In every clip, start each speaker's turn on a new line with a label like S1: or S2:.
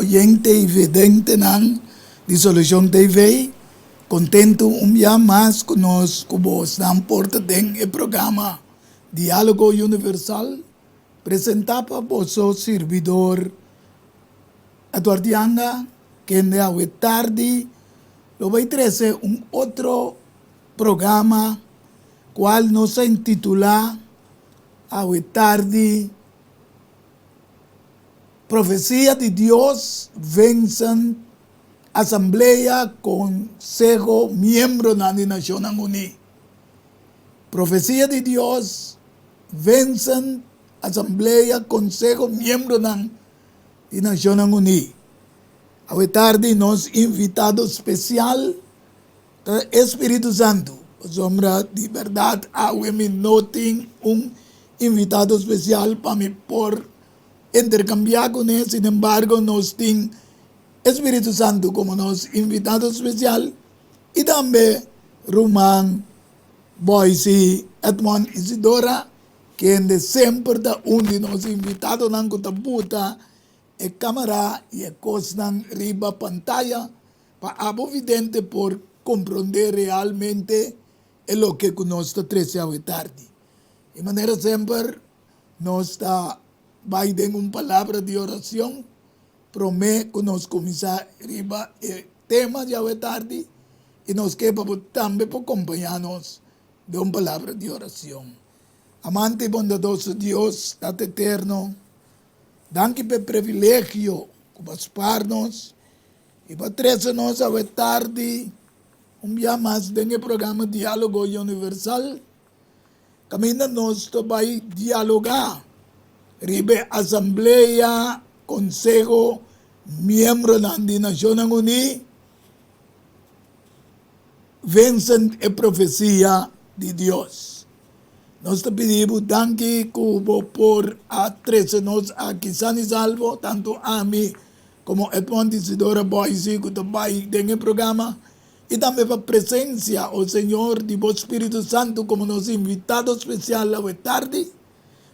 S1: oyente y vidente ng Disolution TV. Contento dia mais conosco vos na porta den e programa Diálogo Universal apresentar para vosso servidor Eduardianga que na tarde lo vai trazer outro programa qual nos intitula a tarde Profecía de Dios vencen Asamblea Consejo Miembro de las Naciones Unidas. Profecía de Dios vencen Asamblea Consejo Miembro de las Naciones Unidas. Hoy tarde nos invitado especial Espíritu Santo. Sombra de verdad, hoy me noten un invitado especial para mí por intercambiar con él. Sin embargo, nos tiene Espíritu Santo como nos invitado especial y también Román, Boise, Edmond Isidora, que de siempre da de nos invitados nan kutaputa e cámara y costan riba pantalla para abo vidente por comprender realmente lo que nos está trece tarde. De manera siempre nos está Biden una palabra de oración, promete que nos comienza arriba el tema de hoy tarde y nos queda también por acompañarnos de una palabra de oración. Amante y bondadoso Dios, Tata eterno, danke por privilegio para pararnos y para traernos hoy tarde un día más en el programa Diálogo Universal. Camina nos va a dialogar ribe Asamblea, Consejo, Miembro de las Naciones Unidas, vencen la profecía de Dios. Nos te pedimos danke Cubo por atrecernos a quizás y salvo, tanto a mí como Edmond Isidora Boise, que está en el programa, y también por presencia, oh Señor, de vos Espíritu Santo, como nos invitado especial hoy tarde,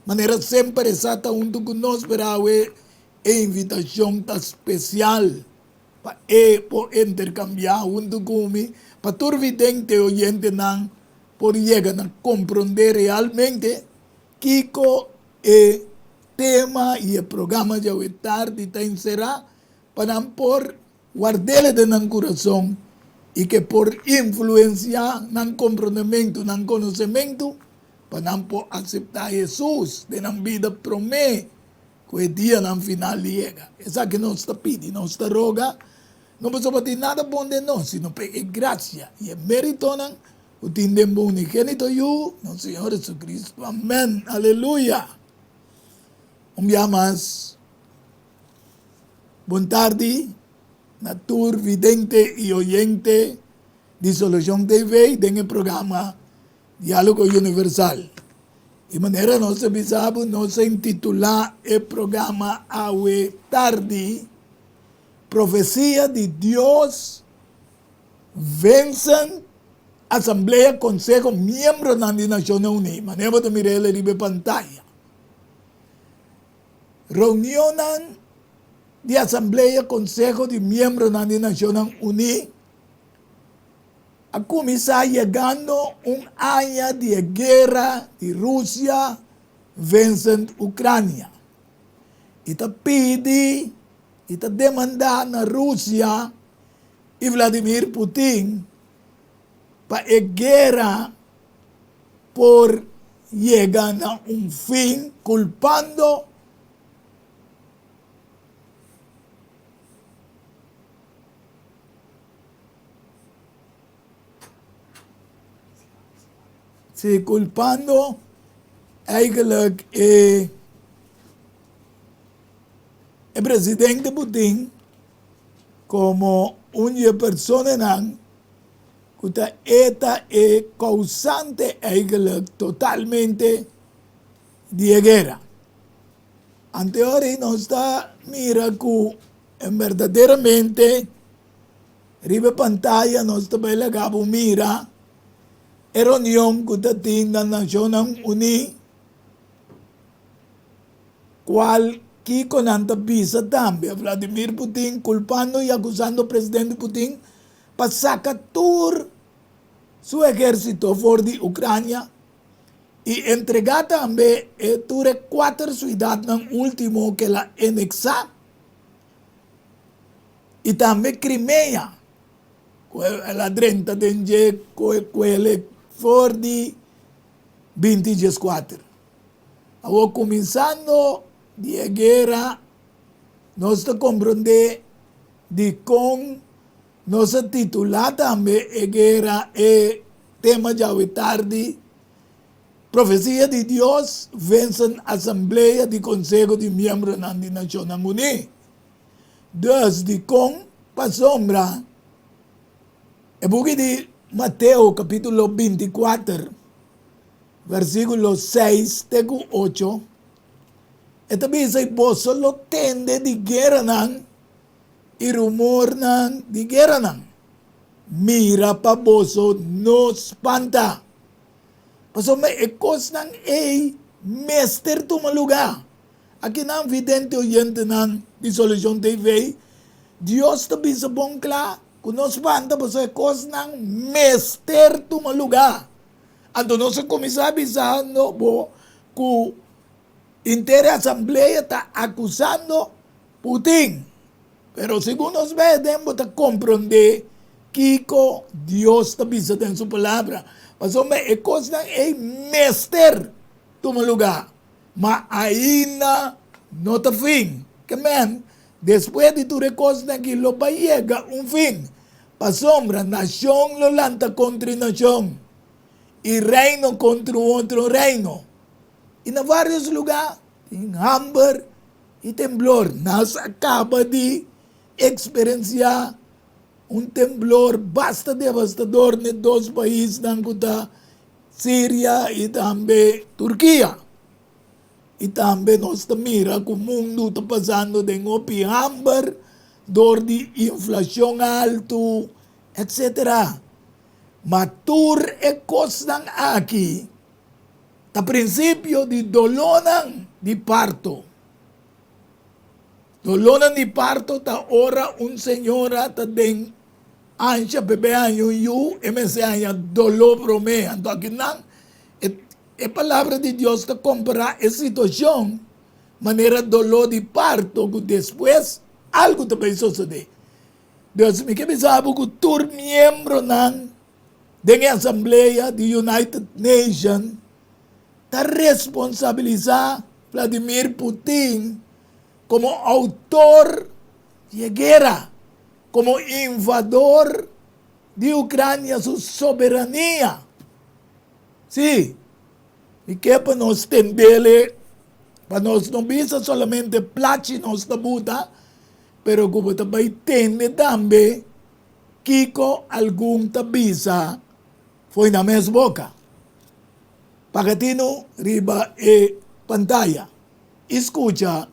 S1: manera sempre exata junto conosco para a invitação tá especial para intercambiar junto comigo para todo vidente oyente não por chegar a compreender realmente que o tema e o programa de hoje tarde tem será para por guardar de no coração e que por influenciar no compreendimento, no conhecimento para não aceitar Jesus de na vida promete que o dia no final chega. Essa que nós está pedindo, nós está roga, não precisa ter nada bom de nós, sino pedir graça e mérito não o tindem unigênito eu, nosso Senhor Jesus Cristo. Amém. Aleluia. Dia mais. Boa tarde, natur vidente e oyente de Solution TV, em programa Diálogo Universal. De maneira nós avisamos, nós intitular o programa hoje tarde, Profecía de Dios vencen Asamblea Consejo Miembro de las Naciones Unidas. Maneira de mirar ele de pantalla. Reunião de Asamblea Consejo de Miembros de las Naciones Unidas a começar chegando año de guerra de Rússia vencendo Ucrânia. E está pedindo, e está demandando na Rússia e Vladimir Putin para a guerra por chegar a fim, culpando culpando eigenlijk el presidente Putin como una persona que está causante eigenlijk totalmente de guerra. Anteori nos está mira que verdaderamente ribe pantalla nos está belegado mira a reunião que está tendo na Nações Unidas, qual Kiko nantabisa también. Vladimir Putin culpando y acusando al presidente Putin para sacatur su ejército por de Ucrania y entregar también ture 4 ciudades último que la anexa y también Crimea la 30 de quelle for de 24. Ahora comenzando de guerra, nos comprende de con nos titular también guerra tema ya tarde. Profecía de Dios vencen asamblea de Consejo de Miembros de las Naciones Unidas. Desde con pa sombra, el buque de Mateo capítulo 24, versículo 6 teco 8, esta dice, vos solo tende de guerra nan, y rumor nan de guerra nan. Mira pa boso no espanta. Paso may ekos ng mester tumaluga. Aqui na vidente oyente ng Disolution TV, Dios tabi sa bongkla, kunos banda paso ekos ng mester tumaluga. Ando no sa komisabi sa no bo ku intere asamblea ta acusando Putin. Pero según nos veden, ta comprende Kiko Dios tabi sa den su palabra. Paso may ekos ng mester tumaluga. Maaina no ta fin. Kamen, después de tu recos na kilo pa llega un fin. Pasombra, nación lo lanta contra nación. Y reino contra otro reino. Y en varios lugares, en hambre y temblor, nas acaba de experienciar un temblor basta devastador en 2 países ng kuta, Syria y también Turquía. Y también nos mira kung mundo está pasando de ngopi hambre, dor de inflación alto, etc. Matur ekos ng aki, ta prinsipyo di dolonan di parto. Dolonan di parto ta ora un señora ta den ansya bebe año yu ms aña dolo brome ando aquí nang palabra de Dios te compara esa situación manera dolo de parto que después algo te va a suceder. Dios me que sabe que tur miembro nan de la asamblea de United Nations ta responsabilizar Vladimir Putin como autor de guerra, como invador de Ucrania su soberanía. Sí, y que para nos tendele, para nos no visa solamente plachi nos tabuta, pero como también tende también, Kiko algún tabisa fue na mes boca. Pagatino riba pantalla. Escucha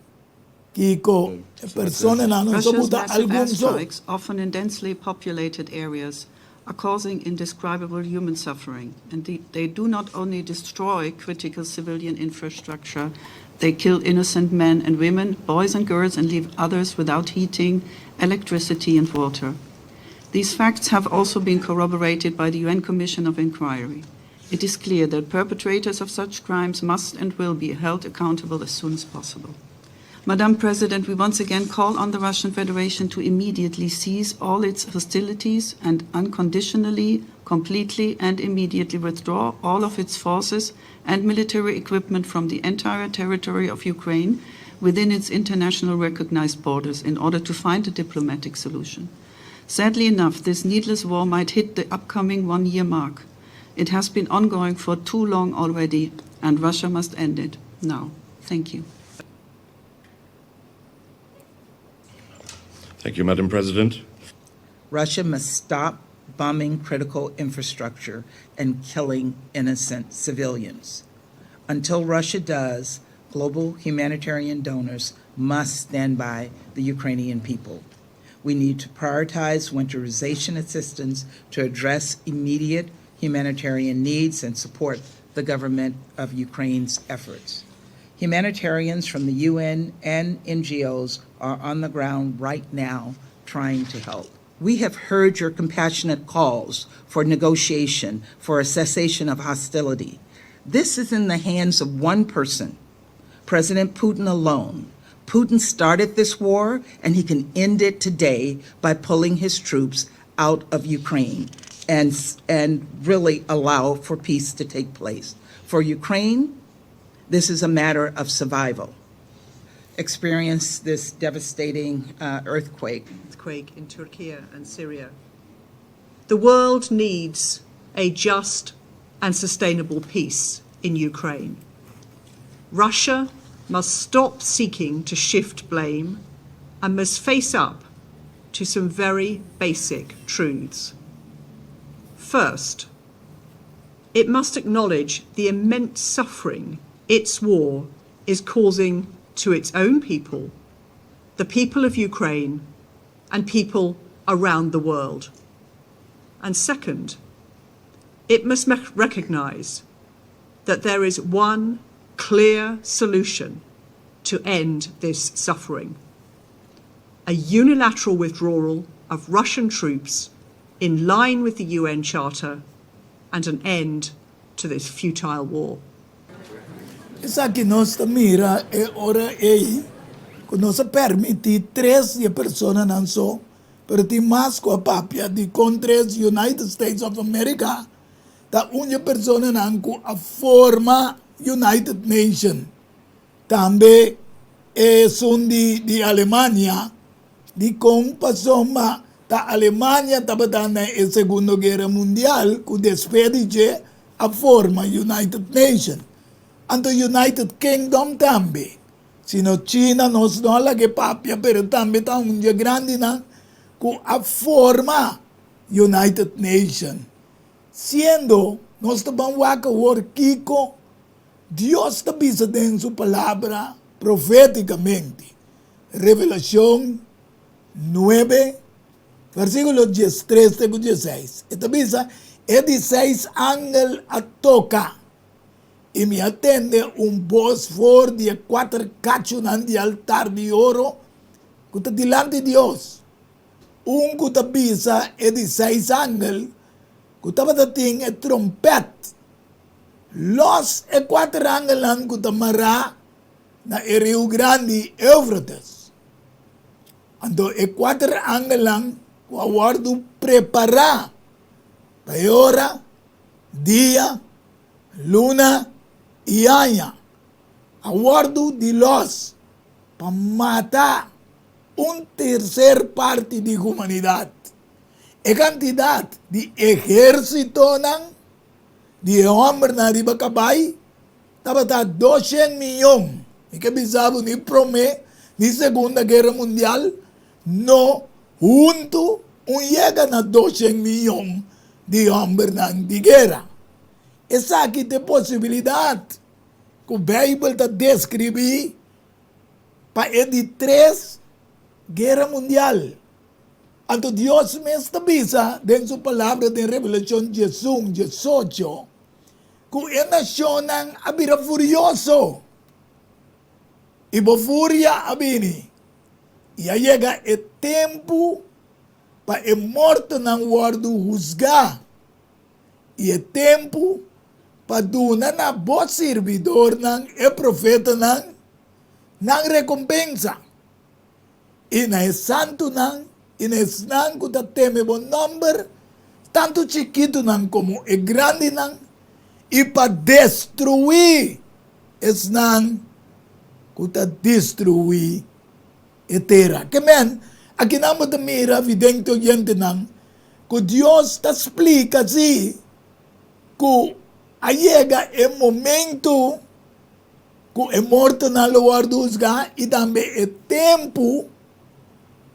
S1: Kiko, persone na non
S2: Russia's
S1: saputa
S2: massive
S1: algún so.
S2: airstrikes, often in densely populated areas, are causing indescribable human suffering. And they do not only destroy critical civilian infrastructure, they kill innocent men and women, boys and girls, and leave others without heating, electricity, and water. These facts have also been corroborated by the UN Commission of Inquiry. It is clear that perpetrators of such crimes must and will be held accountable as soon as possible. Madam President, we once again call on the Russian Federation to immediately cease all its hostilities and unconditionally, completely, and immediately withdraw all of its forces and military equipment from the entire territory of Ukraine within its international recognized borders in order to find a diplomatic solution. Sadly enough, this needless war might hit the upcoming 1-year mark. It has been ongoing for too long already, and Russia must end it now. Thank you.
S3: Thank you, Madam President.
S4: Russia must stop bombing critical infrastructure and killing innocent civilians. Until Russia does, global humanitarian donors must stand by the Ukrainian people. We need to prioritize winterization assistance to address immediate humanitarian needs and support the government of Ukraine's efforts. Humanitarians from the UN and NGOs are on the ground right now trying to help. We have heard your compassionate calls for negotiation, for a cessation of hostility. This is in the hands of one person, President Putin alone. Putin started this war, and he can end it today by pulling his troops out of Ukraine and really allow for peace to take place. For Ukraine, this is a matter of survival. Experienced this devastating earthquake
S3: in Turkey and Syria. The world needs a just and sustainable peace in Ukraine. Russia must stop seeking to shift blame and must face up to some very basic truths. First, it must acknowledge the immense suffering its war is causing to its own people, the people of Ukraine, and people around the world. And second, it must recognize that there is one clear solution to end this suffering: a unilateral withdrawal of Russian troops in line with the UN Charter and an end to this futile war.
S1: Esa que nos mira e ora ei, que nos permite 13 personas não só, pero tem mais com a papia de contra os United States of America, da uma pessoa não com a forma United Nations. Também são de Alemanha, de compasão, da Alemanha estava na Segunda Guerra Mundial, que despede a forma United Nations. And the United Kingdom também. Sino China nos não la que papia, pero também está grande na com a forma United Nations. Siendo nós estamos a Kiko, Deus está dizendo em sua palavra profeticamente. Revelação 9, versículo 13 e 16. Está dizendo, é 16 ángel a tocar. E me atende voz forte de 4 cachos de altar de ouro que está delante de Deus. Que está bisa é 16 ángeles que estava tem a trompete. Los 4 ángeles que está mará na Rio Grande Eufrates. Então, 4 ángeles que aguardo preparar para hora, dia, luna e aia. Aguardo de los para matar terceira parte da humanidade. A quantidade de exército de homens na riba cabay estava 200 milhões. E que bisabo ni promé ni Segunda Guerra Mundial no junto chega na 200 milhões de homens de guerra. Essa aqui tem possibilidade que o Bíblia está descreve para de 3 guerra mundial. Então Deus me estabiliza dentro sua palavra de Revelação 18, que a nação abira furioso. E a fúria abini. E aí chega o tempo para o morto não guardo juzgar. E é tempo para donar na boa servidor e profeta não recompensa. E na santo e na santo que teme bom número, tanto chiquito como é grande e para destruir es que destruir a terra. Que men, aqui não me mira evidente gente que Deus te explica assim, que chega o momento que é morto na lugar dos gás e também é tempo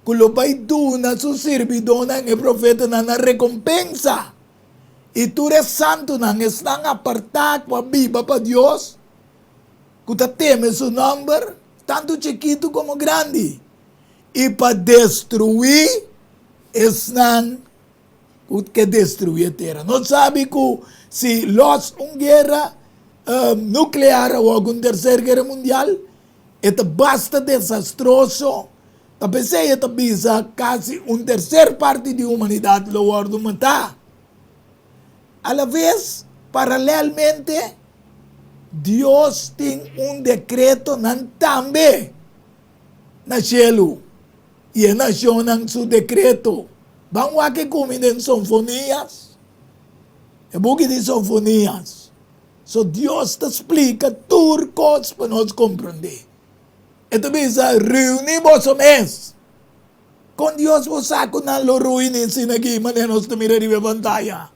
S1: que lo vai donar su servidor e profeta na recompensa. E tu eres santo estão apartado para viva para Deus, que te teme su número, tanto chiquito como grande. E para destruir, estão que destruir a terra. Não sabe que se los guerra nuclear o algum terceira guerra mundial, é basta desastroso. Talvez é bisa quase terceira parte da humanidade lo ordo matar. A la vez, paralelamente, Deus tem decreto também na cielo. E a nação ng su decreto. Vamos a que cominem sinfonias. É bugi de sinfonias. So Deus te explica turcos para nós compreender. Ito bisa reunir vos mes. Com Deus vos saco na lo ruinin sinagi manenos te mira ribe pantalla.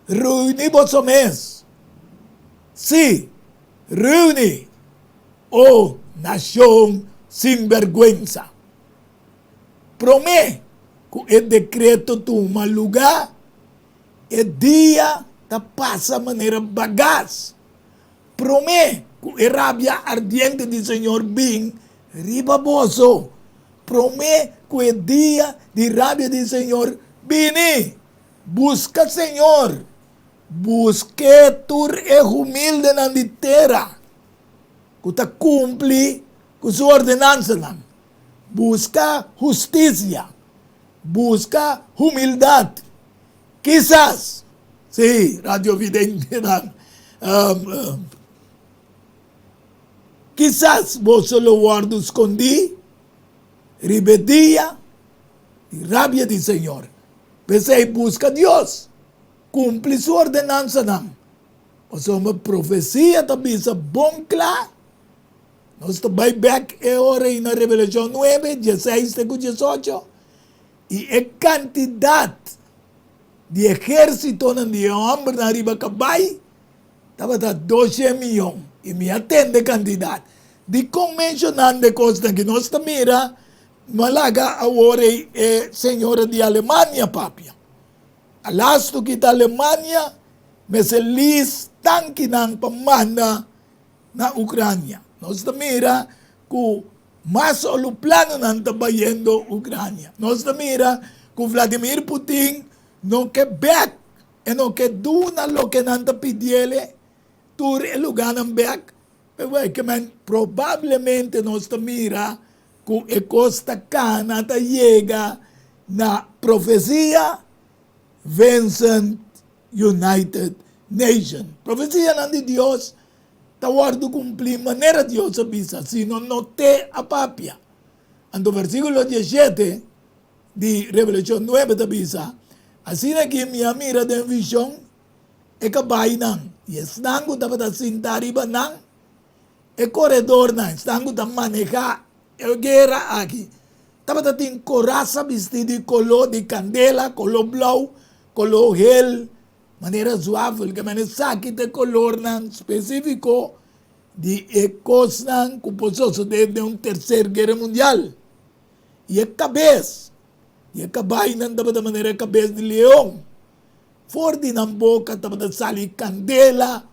S1: Reunir vos mes. Si, reúne, oh nación sin vergüenza. Promete que el decreto toma lugar, el día te pasa de manera bagaz. Promete que la rabia ardiente del Señor bin ribaboso. Promete que el día de rabia del Señor viene. Busca, Señor. Busque tu humilde na terra. Que te cumpre com sua ordenança. Busca justiça. Busca humildade. Quizás, sim, Radio Vidente, quizás você lo guarda escondi, rebeldia e rabia do Senhor. Você busca Deus. Cumpre sua ordenança não. O seja, uma profecia também é bom claro. Nós estamos back agora na Revelação 9, 16 e 18. E a quantidade de exército de homem na riba cabai estava a 12 milhões. E me atende a quantidade. De convencionando coisas que nós mira, malaga agora é senhora de Alemanha, papia. Alasto kita Alemanha, mas eles tanque ng pamana na Ucrânia. Nós mira que mas o plano não está bayendo Ucrânia. Nós mira que Vladimir Putin não quer back e não quer duna lo que não está pedindo tur el lugar ng back. Pero provavelmente nós mira que a costa cana chega na profecia Vincent United Nations. Profecia não de Deus, tawardo cumplir maneira Deus avisa, sino no te apapia. Ando versículo 17 de Revelación 9 te avisa, así que mi mira de visión, e kabay nang, y están ko dapat sintari ba nang, e corredor nang, están ko maneja, e guerra aquí. Dapat ating coraza vestido de color de candela, color blau, color gel, manera suave, que sakit de color nan específico de ecos nan composto de terceira guerra mundial. E a cabeça, e a cabay nan dapat de manera cabeça de leão. For di ng boca dapat sali candela,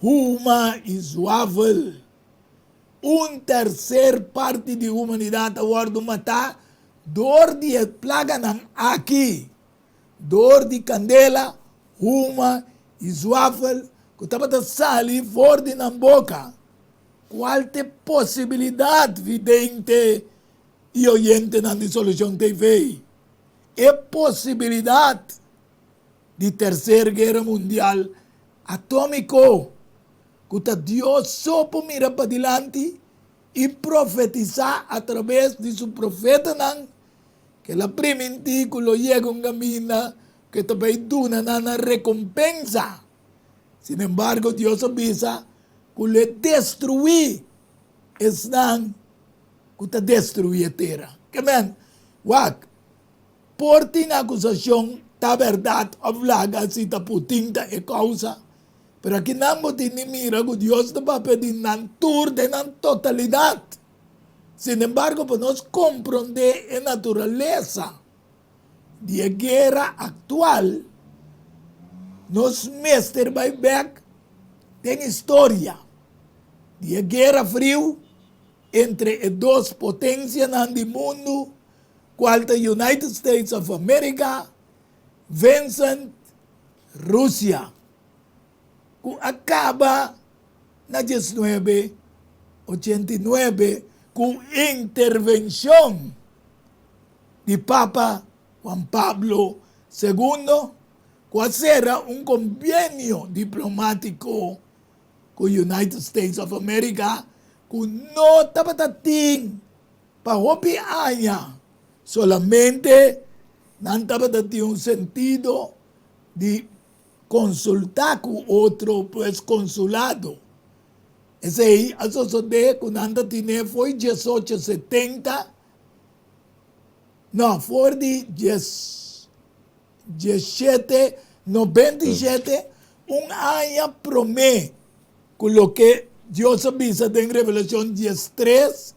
S1: huma e suave. Terceira parte de humanidade aguardo matar, dor de plaga nan aqui. Dor de candela, huma e suave, que estava a sair fora na boca. Qual é a possibilidade, vidente e oyente na dissolução TV? É possibilidade de terceira guerra mundial atômico, que Deus só mira para diante e profetizar através de seu profeta que la primenti que lo llega un camino que te duna na recompensa. Sin embargo, Dios avisa que le destruí están que te destruí a tierra. Que men, wag, por tin acusación, ta verdad, hablaga si ta putinta e causa, pero aquí namo tini mira que Dios te va a pedir nan tour de nan totalidad. Sin embargo, pues nos comprende en naturaleza de guerra actual, nos Mr. Buyback tem história de guerra frio entre duas potências no mundo, qual é United States of America, Vincent Rússia, que acaba na 1989 con intervención de Papa Juan Pablo II, cual era un convenio diplomático con United States of America, con no tapatating pa hopi anya, solamente nan tapatating un sentido de consultar con otro pues consulado. Ese aí, a sociedade, quando anda tinha, foi 1870, não, foi de 1797, ano promete, com o que Deus avisa em Revelação 13,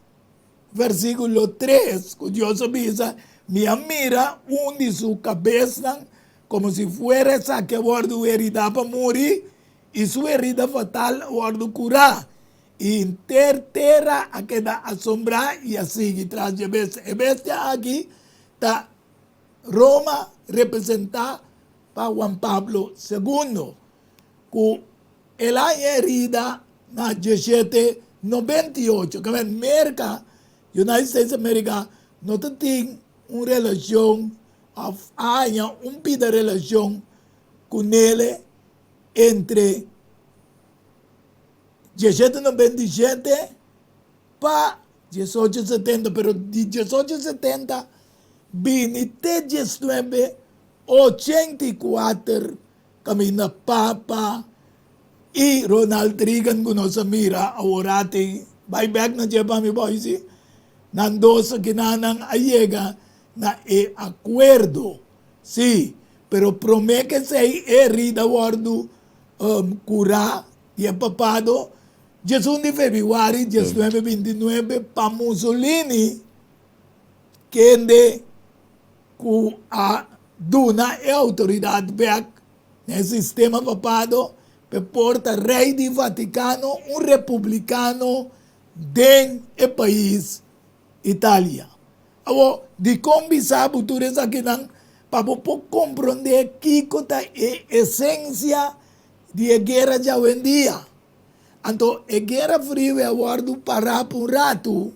S1: versículo 3, que Deus avisa, minha mira, de sua cabeça, como se fuera esa que guarda herida para morir, y su herida fatal guarda curar. Y interterra a queda asombrar y así tras de bestia. E bestia aquí está Roma representada por Juan Pablo II. Con el año herida na 1798, que en América, United States of America, no tiene una relación, un pida relación con él entre 1797 para 1870, pero de 1870 vine até 1984 camina Papa e Ronald Reagan que nós mira agora tem vai back na Japan mi boys nandosa que nanang ayega na acuerdo sí, pero promete que se herida guardo curar y papado 18 de febrero de 1929 para Mussolini que a duna e autoridade back no sistema papado per porta rei di Vaticano un republicano den e país Italia. Abo di combisa butures aqui nang para compreender que é essência de guerra já hoje em dia. Então, a guerra fria é guardo parar por um rato,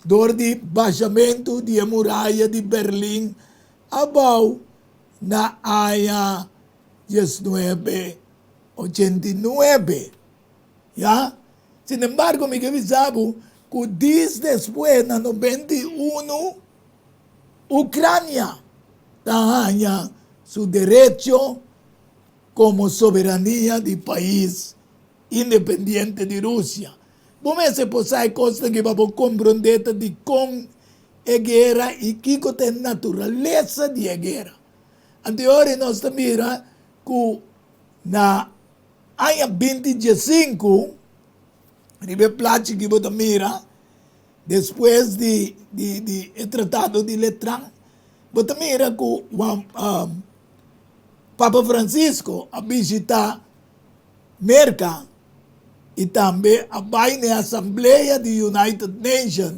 S1: dor de baixamento de muralha de Berlim, abau na área 1989. ¿Ya? Sin embargo, me avisaba que 10 después, en 91, Ucrania tenía su derecho como soberanía de país independiente de Rusia. Vamos a posar cosas que vamos a comprender de cómo es guerra y qué es la naturaleza de la guerra. Anteriormente, nós mira que na año 25, ribe placi que você mira, depois de tratado de Letrán, você mira que o Papa Francisco a visitar América e também a vai na Assembleia da United Nations.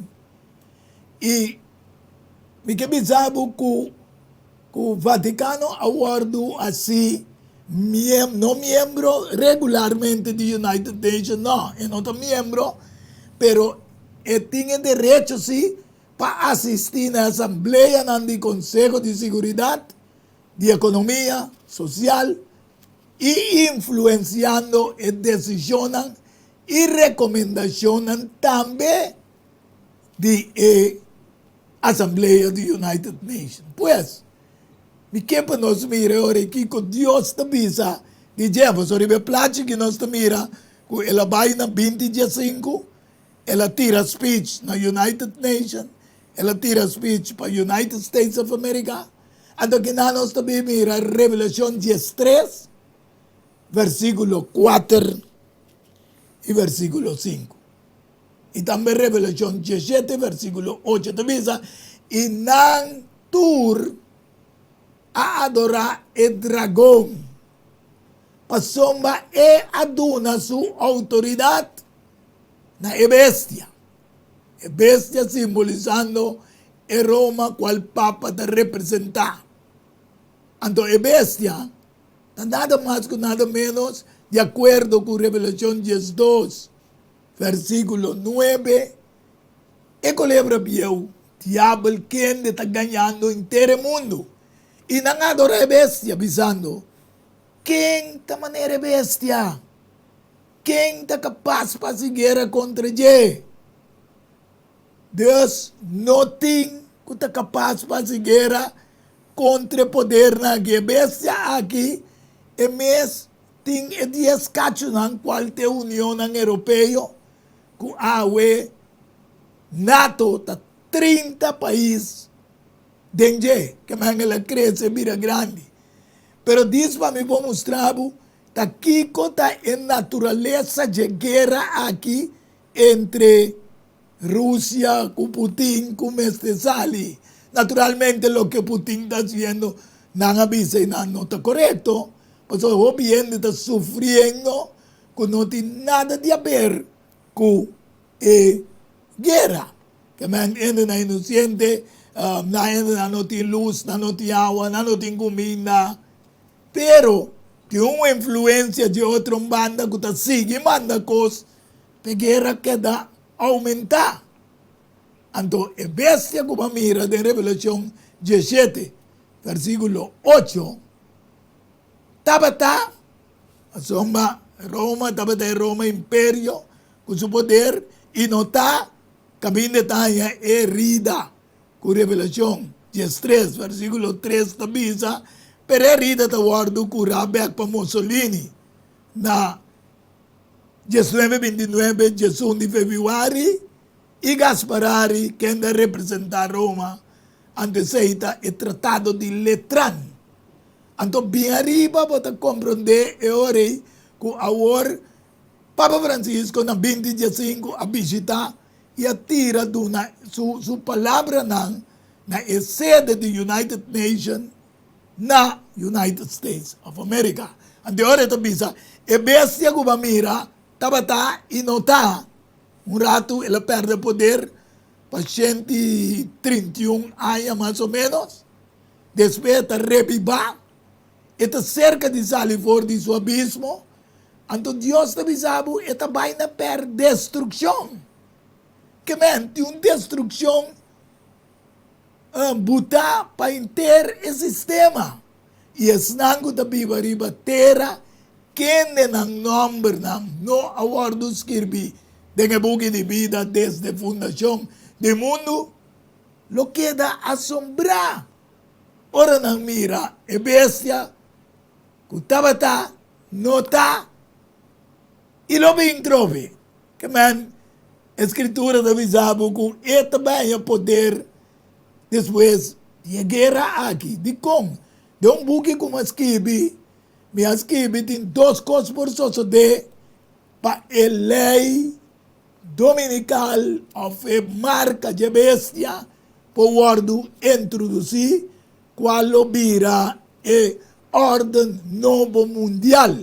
S1: E me que bizarro que o Vaticano aguardou assim, no miembro regularmente de United Nations, no, é não miembro, pero tiene direito sim para assistir na Assembleia do Conselho de Seguridade, de Economia Social e influenciando e decisões e recomendações também de Assembleia do United Nations. Pues, mi que para nós mira ora que Deus te avisa de Jehová, sobre o plate que nós te mira, que ela vai na 25, ela tira speech na United Nations, ela tira speech para United States of America, então que nós também mira Revelação 13, versículo 4 e versículo 5. E também Revelação 17, versículo 8, te avisa, e não tur a adorar o dragão, pasomba e aduna sua autoridade na bestia. A bestia simbolizando a Roma qual Papa te representa. Então a bestia, nada mais que nada menos de acuerdo con Revelación 12, versículo 9, e colebra bieu, diabo quien está ganhando inteiro mundo. E não adora a bestia, avisando, quem está maneira bestia? Quem está capaz para se guerra contra ele? Deus não tem que está capaz para se guerra contra o poder na bestia aqui, e mesmo tem 10 cachos na qual tem a União Europeia, com a UE, NATO, tá 30 países dentro, que ela cresce, vira grande. Pero diz para mim, vou mostrar, tá aqui está a natureza de guerra aqui entre Rússia com Putin, com este sali. Naturalmente, o que Putin está fazendo não avisa e não está correto. Mas o governo está sofrendo que não tem nada de a ver com a guerra. Que ainda não é inocente, não tem luz, não tem água, não tem comida. Pero, tem uma influência de outra banda que está seguindo, manda coisas, para a guerra queda aumentar. Então, a bestia que mira de Revelação 17, versículo 8, Tabata, Roma, Tabata é Roma, império, com seu poder, e não está, caminho de Tanha, herida, com Revelação 13, versículo 3, tabisa, per herida está guardo com Rabeck para Mussolini, na 1929, 21 de fevereiro, e Gasparari, que anda a representar Roma, aceita o Tratado de Letrán. Então, bem arriba, para compreender, é hora que agora Papa Francisco, na 25, a visitar e atira sua palavra na sede da United Nations na United States of America. Então, hora que bisa, é bestia que mira, estava e não está. Rato, ela perde poder para 131 anos, mais ou menos. Depois, está reviva. Está cerca de sair fora de seu abismo. Então, Deus está avisando, esta vai per destruição. Que mente, uma destruição buta para inteiro o sistema. E esse nango da Bíblia riba terra, quem não nombre não aguardo escrever de buque de vida desde a fundação do mundo, lo queda assombrar. Ora não mira, é bestia, que estava não está, e lo bem trove. Que man, a escritura da visão com e também o poder depois de guerra aqui, de como? De buque como escreve, me escreve tem 2 coisas por suceder para a lei dominical of a marca de bestia por guardo introduzir qual vira a ordem novo mundial.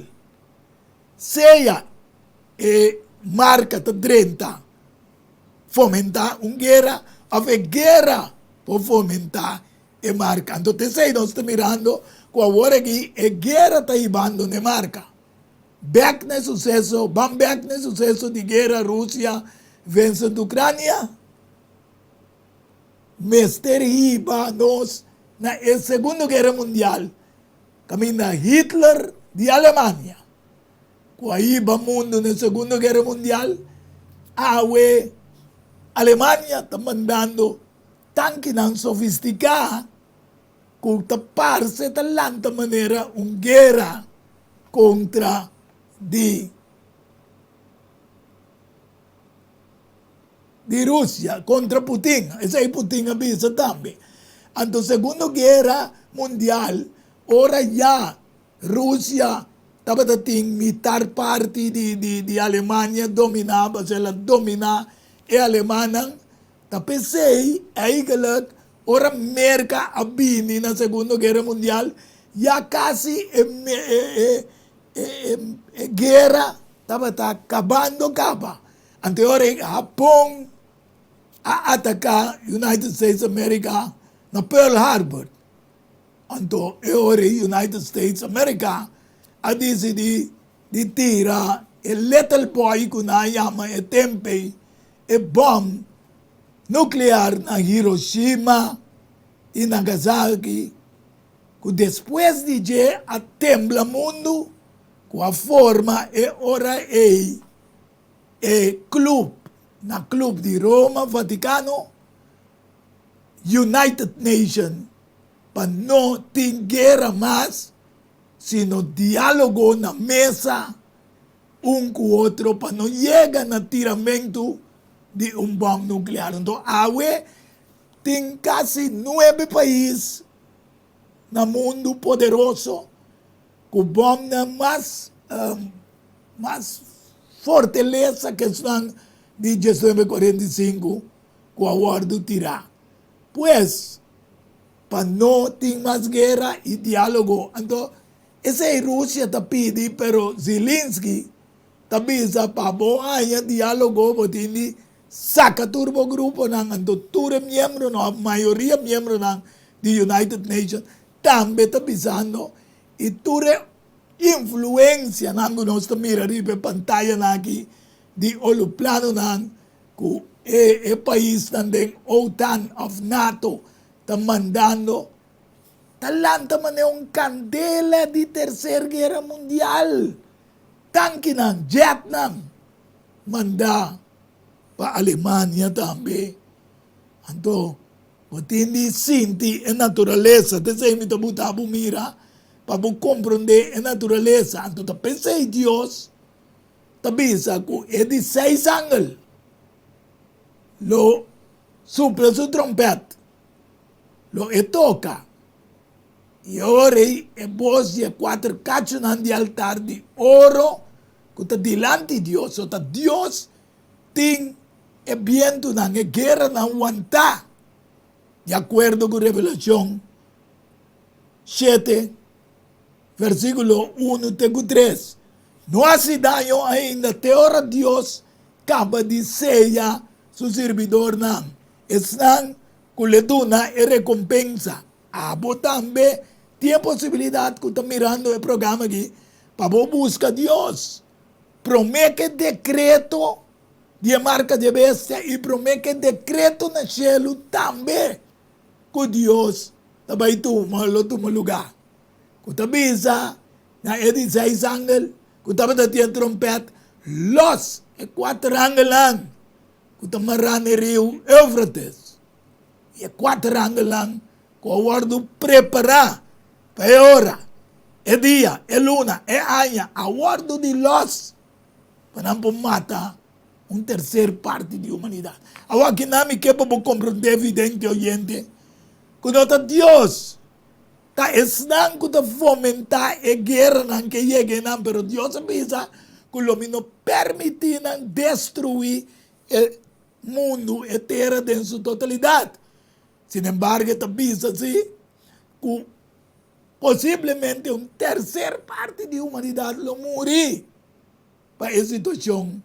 S1: Seja a marca de 30 fomentar uma guerra, of a guerra por fomentar a marca. Então, nós estamos mirando que agora aqui a guerra está ibando na marca. Back no sucesso, back no sucesso de guerra Rússia vence a Ucrânia. Mister Hiba nos na Segunda Guerra Mundial, caminha Hitler de Alemanha. Com a Hiba mundo na Segunda Guerra Mundial, a Alemanha está mandando tanque não sofisticado que tapar-se de tanta maneira uma guerra contra de Rússia contra Putin. Essa aí Putin avisa também. Então, Segunda Guerra Mundial, ora já Rússia estava tendo militar parte de Alemanha dominava, se ela dominar a Alemanha, tá pensei aí que ora América abini na Segunda Guerra Mundial, já quase guerra estava acabando acaba. Anterior Japão a atacar United States America na Pearl Harbor. Então, agora United States America a decidir di tira e little boy kunayama e tempe e bomb nuclear na Hiroshima e Nagasaki, que depois de que a tembla mundo, com a forma e ora club, na club de Roma, Vaticano, United Nations, para não ter guerra mais, sino diálogo na mesa, um com o outro, para não chegar no tiramento de bomba nuclear. Então, tem quase 9 países no mundo poderoso com bomba mais fortaleza que estão de 1945 com o acordo tirar. Pois, para não ter mais guerra e diálogo. Então, essa é a Rússia está pedindo, pero Zelensky está pedindo para boa diálogo, porque saca turbo grupo ng antutura miyembro no mayoría miyembro ng the United Nations tambe tapisando e ture influência ng gusto mira ribe pantalla naki di olo plano ng ku país ng OTAN of NATO mandando talanta man yung kandela di Tercera Guerra Mundial tanki ng jet ng manda pa Alemania tambe. Anto, potindi sinti e naturaleza, te sei mi tabuta mira, pa bu comprende e naturaleza. Anto, ta pensei Dios, tabisa ku e di 6 angel. Lo supla su trompet, lo e toca. E ora e voz e 4 cachonan di altar di oro, ku ta dilanti Dios, o ta Dios ting e viento ng guerra ng wanta. De acuerdo con Revelación 7, versículo 1 3. No hace daño ainda, te ora Dios, acaba de sellar su servidor ng están culetuna e recompensa. Abo tambe, tiene posibilidad que está mirando el programa aquí, para buscar Dios. Promete decreto de marca de bestia e promete decreto na cielo também que Deus também toma lugar. Que tabisa na edi 6 angel, que tabata tiya trompet, los e 4 angel lang, que tamarane rio Eufrates, e 4 angel lang, que aguardo prepara, para hora, e dia, e luna, e aña, aguardo de los, para não mata terceira parte da humanidade. Agora que não me quer para compreender evidente oyente, quando Deus está estando a fomentar a guerra que chega, mas Deus pensa que o não permite destruir o mundo e a terra em sua totalidade. Sin embargo, está pensa assim, que possivelmente terceira parte da humanidade vai morrer para essa situação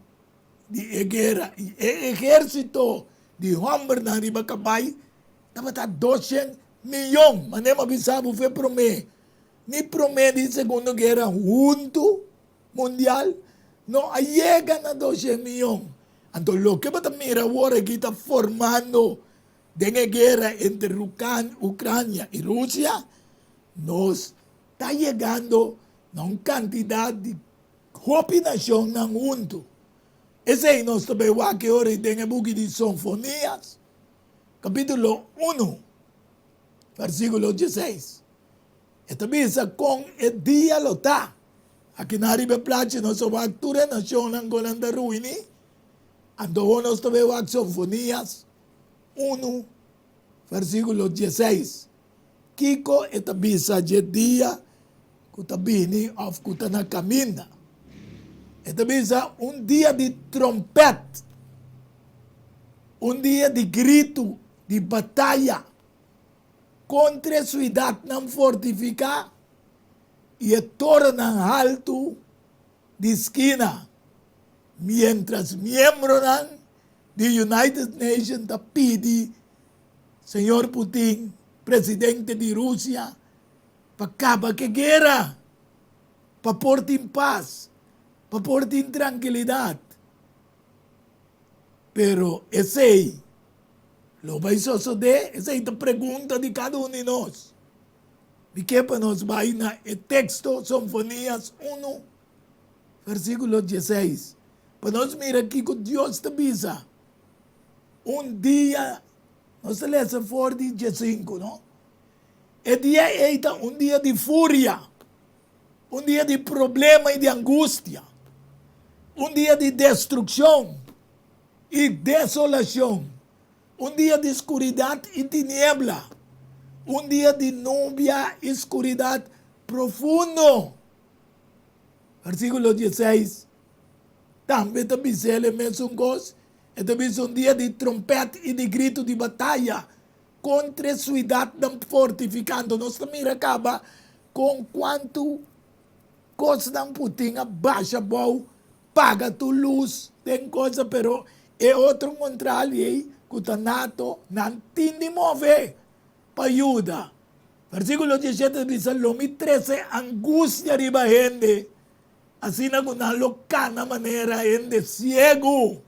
S1: de guerra. E exército de homem na riba kabay, dapat 200 milhões. Mas nem mabisabo foi promê. Ni promê de Segunda Guerra junto mundial, não chega na 200 milhões. Então, lo que bata mira agora que está formando de guerra entre Ucrânia e Rússia, nos está chegando a uma quantidade de cooperação no mundo. Esse é nós também que ora tem o book de Sinfonias, capítulo 1, versículo 16. E também com o dia lo tá. Aqui na riba plache nós somos actura nação ng Golanda Ruini. Ando nós também o Sinfonias 1, versículo 16. Kiko e também sa dia kutabini of kutana caminda. Ito bisa dia de trompete, dia de grito, de batalha contra a cidade não fortificada e a torre ng alto de esquina, mientras miembro ng the United Nations ta pidi Senhor Putin, presidente de Rússia, para acabar com a guerra, para pôr em paz. para portar tranquilidad. Pero ese lo vai suceder, essa é a pergunta de cada um de nós. De que para nós vai na texto, Sinfonias 1, versículo 16. Para nós mirar aqui que Deus te avisa. Dia, nós lemos fora de 15, não? É dia eita, dia de fúria, dia de problema e de angústia, dia de destruição e desolação, dia de escuridão e tiniebla, dia de nubia e escuridão profundo. Versículo 16. Também te avisa ele mesmo coisa. É também dia de trompete e de grito de batalha contra a cidade fortificando. Nós também acaba com quanto coisa não putinha baixa boa, paga tu luz, tem coisa, pero é outro contrário aí, que o nato não tem de mover para ajuda. Versículo 17 diz, lo me trece angústia riba gente, assim na locana maneira gente ciego.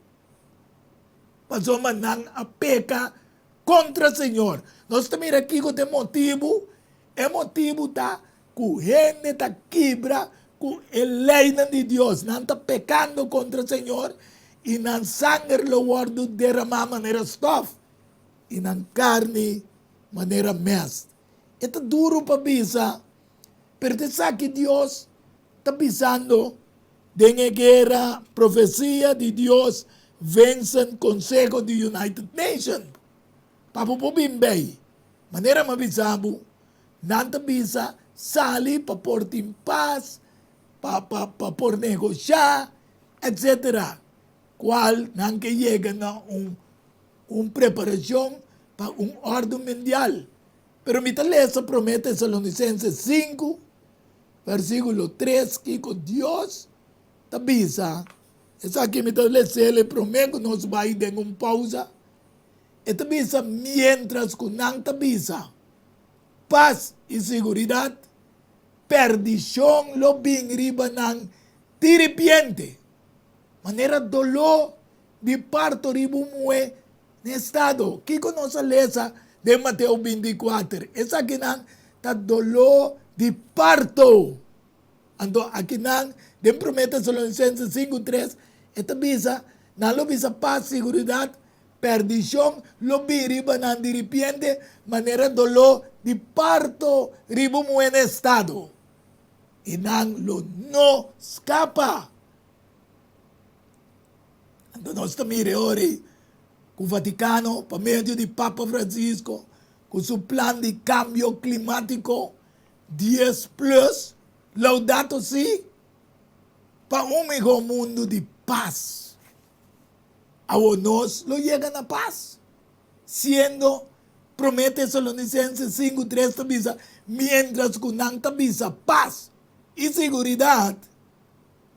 S1: Pasó manang a peca contra o Senhor. Nós também aqui com o motivo, é motivo da que gente está quebra com a lei de Deus, não está pecando contra o Senhor e não sangue lo guardo derramar maneira estof e não carne maneira mest. É duro para bisa, pero te sabe que Deus está pisando de guerra, profecia de Deus, vencem Consejo de United Nations. Papupubimbay. Manera mabisabo, nanta bisa, sali pa por paz, pa por negociar, etc. Qual nang que llega na preparação para ordem mundial. Pero mi talesa promete Tesalonicenses 5, versículo 3, que con Dios te avisa. Esa aquí mi talesa le promete nos va a ir en una pausa. E te avisa mientras que no te avisa paz y seguridad, perdición lo bin riba ng tiripiente. Manera dolor de parto riba mue en estado. ¿Qué conoce lesa de Mateo 24? Esa que nang ta dolor de parto. Ando aquí nang de promete Tesalonicenses 5:3. Esta visa, na lo visa paz, seguridad, perdición, lo vi riba ng diripiente, manera dolor de parto riba mo en estado. Y nang lo no escapa. Ando nos tamire ori, con Vaticano, por medio de Papa Francisco, con su plan de cambio climático 10 plus, Laudato Si, para un mejor mundo de paz. A nos lo llegan a paz, siendo, promete Tesalonicenses 5:3 avisa, mientras que no avisa paz y seguridad,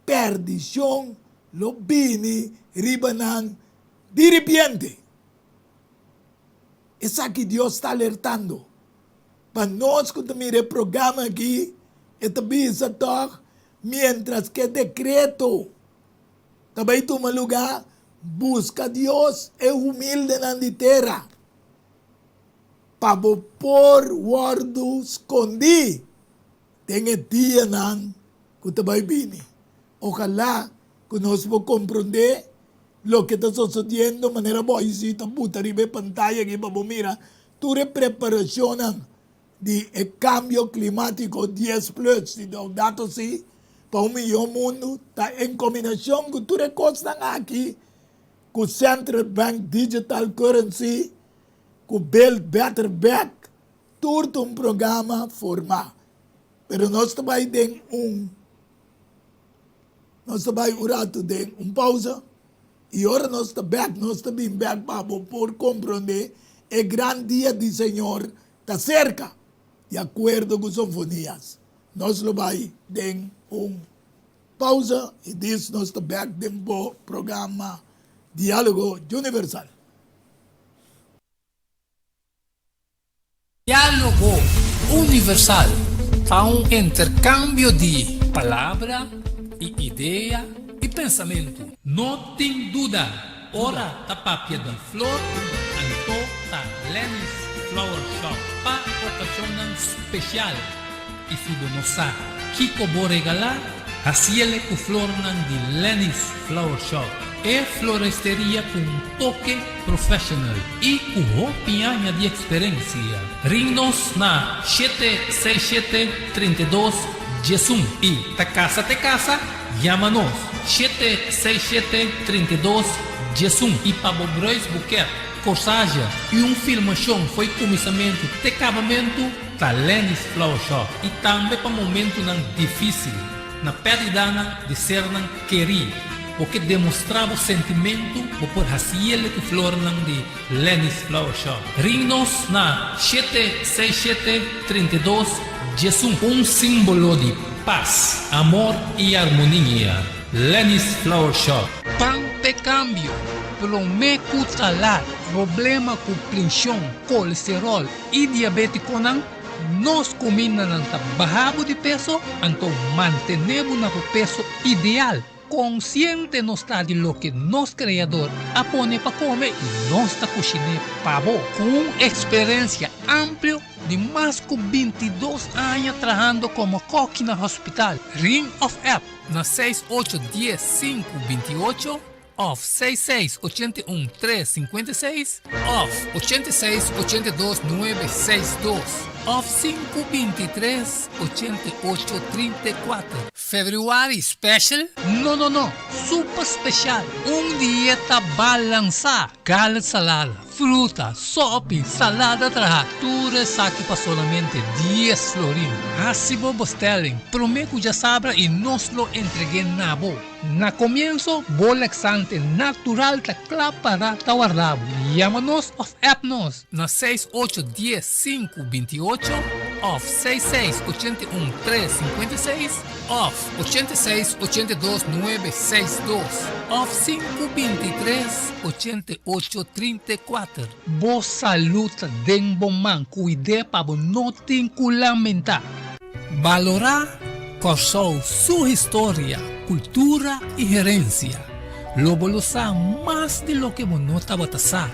S1: perdición lo vini ribanan diripiente. Es aquí Dios está alertando. Para nós que mire el programa aquí, esta visa toch, mientras que decreto, também toma lugar, busca a Dios, é humilde na terra. Para por guardo escondi, tem dia nan que também vini. Ojalá que nós vamos compreender lo que está sucediendo de manera boicita, puta, arriba de pantalla aquí para mira, tu preparación de cambio climático 10 plus, de Laudato Si, para un millón mundo, está en combinación con tu cosas aquí, con Central Bank Digital Currency, con Build Better Back, todo un programa formado. Pero nós também tem nós também um rato tem pausa, e agora nós estamos back para por compreender o grande dia do Senhor está cerca, de acordo com Sinfonias. Nós vai ter pausa e diz nós estamos back no programa Diálogo Universal.
S5: Diálogo Universal, a un intercambio de palabra, e ideia e pensamento. Não tem dúvida, ora da papia da flor, anto da Lenny's Flower Shop, para ocasião especial. E se não sabe, Kiko vou regalar, assim ele com flor de Lenny's Flower Shop. É floresteria com um toque profissional e com roupinha de experiência. Ring-nos na 767-32 Jesum e te casa, chama-nos 767-32 Jesum e para Bobrois Buquet, corsagem e filmação foi começamento de acabamento da Lenny's Flower Shop e também para momento difícil, na perda de ser querido. Porque demonstrava o sentimento por ele que flor de Lenny's Flower Shop. Ring-nos na 767-32 Jesum, símbolo de paz, amor e harmonia. Lenny's Flower Shop. Pan de cambio, prometo talar, problema com pressão, colesterol e diabetes nós combinamos bajamos de peso, então mantenemos o peso ideal. Consciente no está de lo que nos criador apone para comer e nossa cozinha pavo com experiência ampla de mais de 22 anos trabalhando como coque no hospital. Ring of App na 6810-528 off 6681-356 off 8682-962 off 523-8834. February special? No. Super special. Dieta balançada. Carne salada, fruta, sopa, salada tratura saque para solamente 10 florins. Assim vos telling. Prometo já sabra e nos lo entregué na bo. Na comienzo, laxante natural ta para tawarlabo. Llámanos of appnos na 6810-528 off 6681-356 off 8682-962 off 523-8834. Boa saúde den bom man, cuide para não ter que lamentar. Valorar Corsou sua história, cultura e herência. Lobo lo sabe mais de lo que você batasa.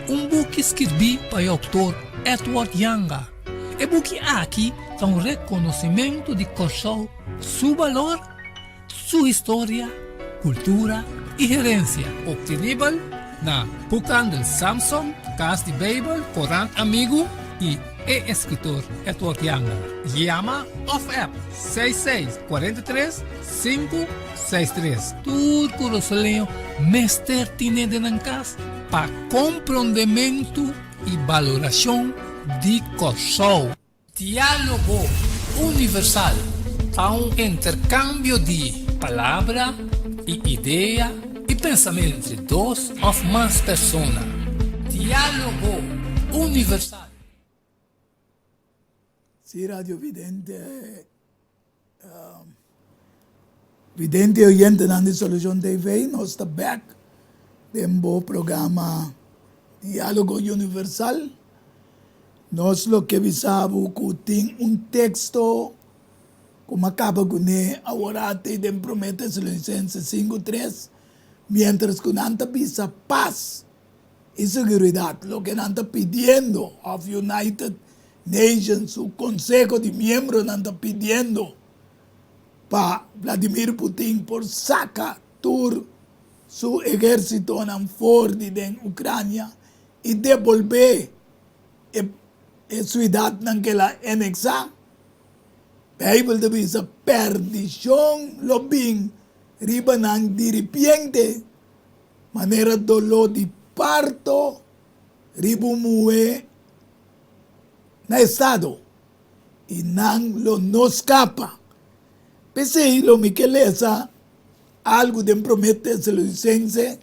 S5: Book escrevi para o autor Edward Yanga. E book aqui é reconhecimento de Corsou, seu valor, sua história, cultura e herência. Obtenível na Bucan Samson, Casa de Bible, Corán Amigo e escritor Edward Yanga. Llama of App 6643-563. Turco Rosaleo, mestre tiene de nancas para compreendimento e valoração de Corsou. Diálogo universal a intercâmbio de palavra e ideia e pensamento entre duas ou mais pessoas. Diálogo universal.
S1: Sí, Radio Vidente, Vidente oyente de Solution TV, nós está back do programa Diálogo Universal. Nós lo que visamos que tem texto como acaba com agora tem Prometheus License 5.3, mientras que nanta visa paz y seguridad, lo que nanta pidiendo of United Nations, su consejo de miembros anda pidiendo para Vladimir Putin por sacar su ejército en de Ucrania y devolver a ciudad que la anexa. Bible de visa perdición lo bin riba ng diripiente manera dolor de parto ribu muwe na estado y nang lo no escapa. Pese lo Miquelesa algo de promete se lo license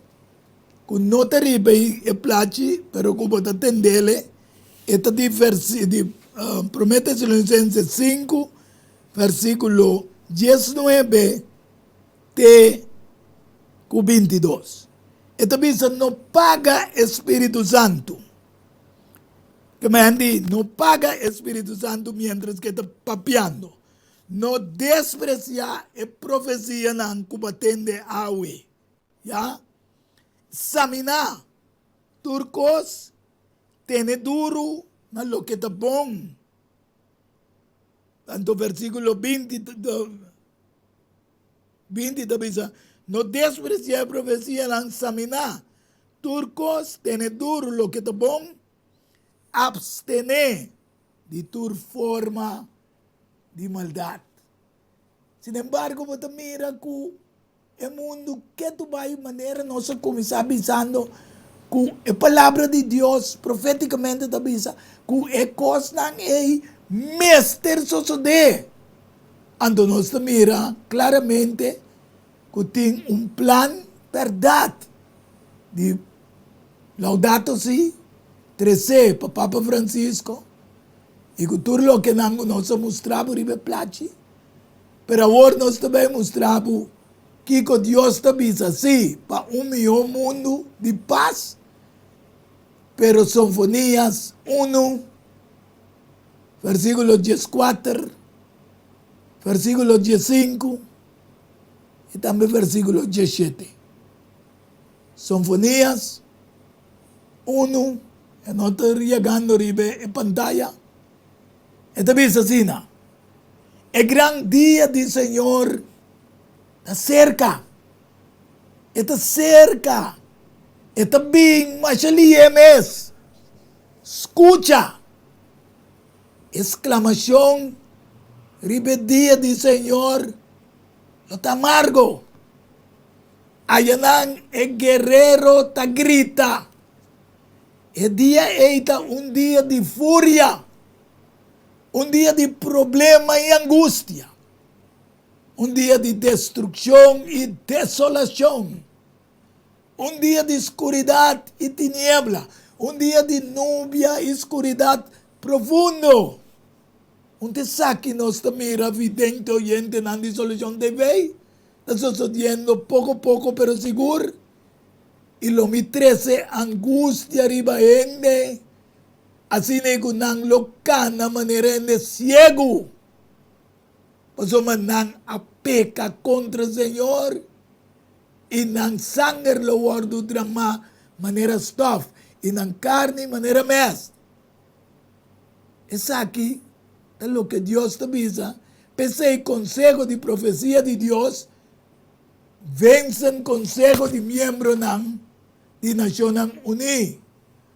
S1: con no te ribe e placi pero como te tendele esta promete se lo license 5 versículo 19 de 22. Esta dice no paga Espíritu Santo. Que me han dicho, no paga Espíritu Santo mientras que está papeando. no despreciar a profecia ng kubatende awi. Ya? Samina, turcos, teneduro, na lo que tapong. Tanto versículo 20 bisa, no despreciar a profecia ng samina, turcos, teneduro, lo que tapong, abstener de tu forma de maldad. Sin embargo, você mira que o mundo que tu vai maneira nós começar avisando que a palavra de Deus profeticamente avisa que é coisa não é mestre suceder. Então nós mira claramente que tem plan verdade de Laudato Si 13 para Papa Francisco e que tudo o que nós mostramos ribe placi. Pero agora nós também mostramos que Deus te avisa, sim, para melhor mundo de paz. Pero Sinfonias 1, versículo 14, versículo 15 e também versículo 17. Sinfonias 1, eu não estou chegando ribe em pantalla. Esta avisa assim, el gran día del Señor está cerca. Está cerca. Está bien, machaliemes. Escucha. Exclamación. Ribe día del Señor. Lo está amargo. Ayanan el guerrero ta grita. El día está un día de furia. Un día de problema y angustia. Un día de destrucción y desolación. Un día de oscuridad y tiniebla. Un día de nubia y oscuridad profundo. Un desastre nos mira vidente oyente en disolución de ve. Está sucediendo poco a poco pero seguro. Y lo mi 13 angustia arriba ende. Así ne kunang lokana manera de ciego. Paso manang apeca contra el Señor. Y nang sangre lo guardo drama manera stuff. Y nang carne manera mes. Es aquí es lo que Dios te avisa. Pese el consejo de profecía de Dios. Vencen consejo de miembro ng de Naciones Unidas.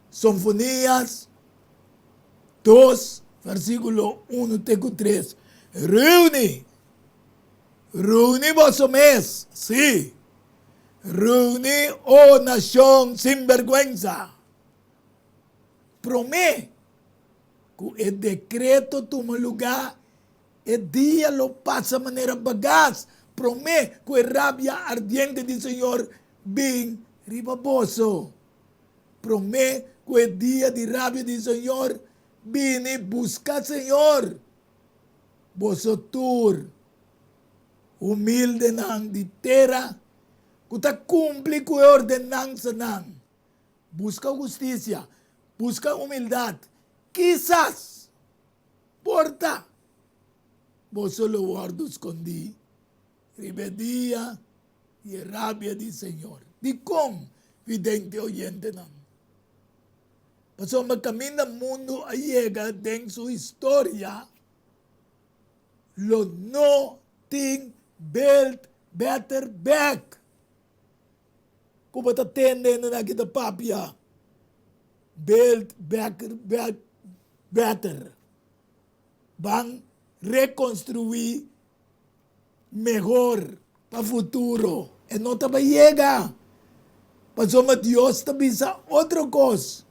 S1: Sinfonías 2, versículo 1, teco 3. Reúne vos mes, sí. Reúne, oh nación sin vergüenza. Promete que el decreto toma lugar, el día lo pasa de manera bagaz. Promete que la rabia ardiente del Señor bien ribaboso. Promete que el día de rabia del Señor viene buscar Señor. Vosotros, humilde nang di terra, kuta cumpli ku ordenanza nang. Busca justicia, busca humildad. Quizás, porta, vos solo guardo escondí, rebeldia y rabia del Señor. Di con vidente oyente nang. Paso magkamina mundo llega en su historia, lo no ting build better back. Kung matatende na kita papya, build back better. Van reconstruir mejor para futuro. E no te llega. Paso Dios te bisa otra cosa.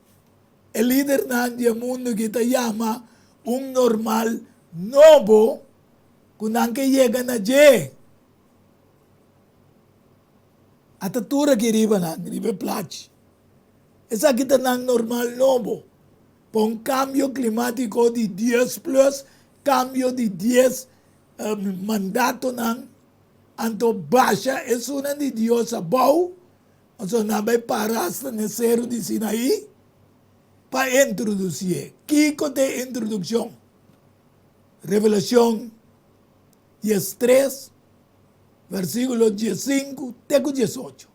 S1: El líder del mundo que te llama un normal nuevo, kunang que llega allí. Hasta tú riba plach. Esa kita nang normal nuevo. Pon cambio climático de 10 plus, cambio de 10 mandato nang, anto basha es una de Dios abau, o sea, nabay para hasta necero de Sinaí, para introducir. Kiko de introducción. Revelación 13, versículo 15, teco 18.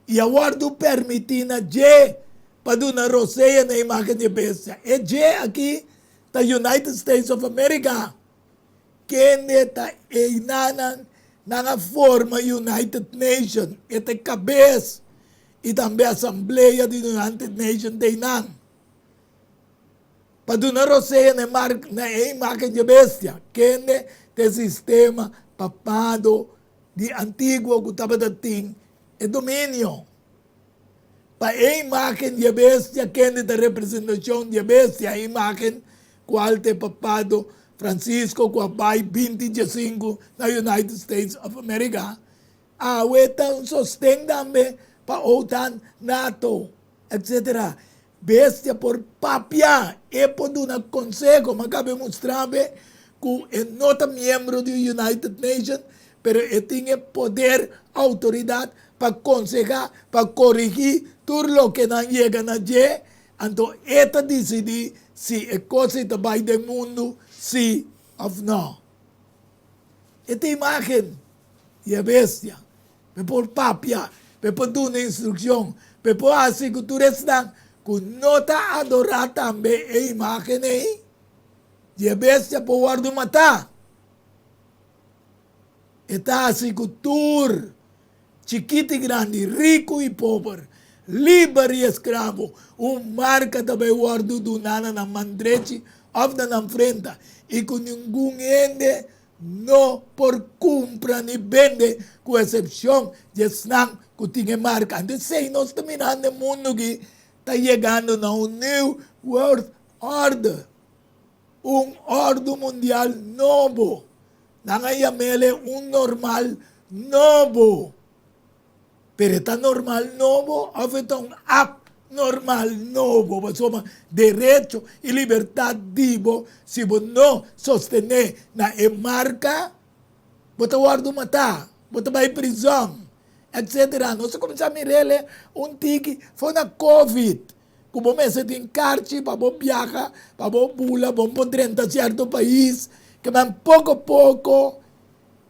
S1: E aguardo permitina je para una roseia na imagem de bestia. E je aqui, the United States of America, kende ta einanan na forma United Nations, ete cabeça e também a Assembleia da United Nations de Inan. Para una roseia na imagem de bestia, kende te sistema papado de antigo que estava dating e domínio. Para a imagem de bestia, kende a representação de bestia, a imagem qual te papado Francisco Quabai 25 na United States of America, aweta un sostén também para OTAN, NATO, etc. Bestia por papia, e por un consejo, mas cabe mostrar que é nota membro do United Nations, pero tem poder, autoridade para aconselhar, para corrigir tudo o que não chega na je, então esta decide se é coisa que vai do mundo, sim ou não. Esta imagem e a bestia, por papia, por dar uma instrução, por assim que tu restas, que nota adorar também a imagem aí, e a bestia por guardar matar. Está assim que tu, chiquito e grande, rico e pobre, livre e escravo, marca também guarda do nana na mandrete, of na frente, e com nenhum ende não por compra nem vende, com exceção de snang que tinha marca. Então, sei, nós estamos no mundo que está chegando a new world order, ordem mundial novo, não é normal novo. Pero está normal novo, afeta abnormal novo, insomma, direito e liberdade divo, se você não sostener na marca, você guarda matar, você vai prisão, etc. Nós começamos a mirar tique, foi na Covid, que você tem carte para você viajar, para você pula, para você entrar em certo país, que man pouco a pouco,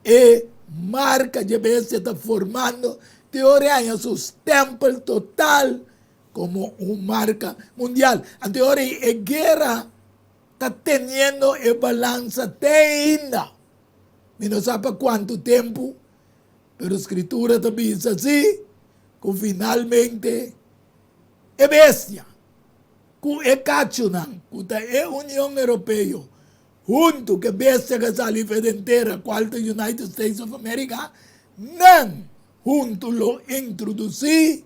S1: e marca de vez está formando, teoria em seu tempo total como marca mundial. A teoria é guerra, está tendo a balança até ainda. Não sabe quanto tempo, mas a escritura está diz assim, que finalmente é bestia, que é cachunan, que é União Europeia, junto que bestia que sali inteira, qual é United States of America, não junto lo introduzir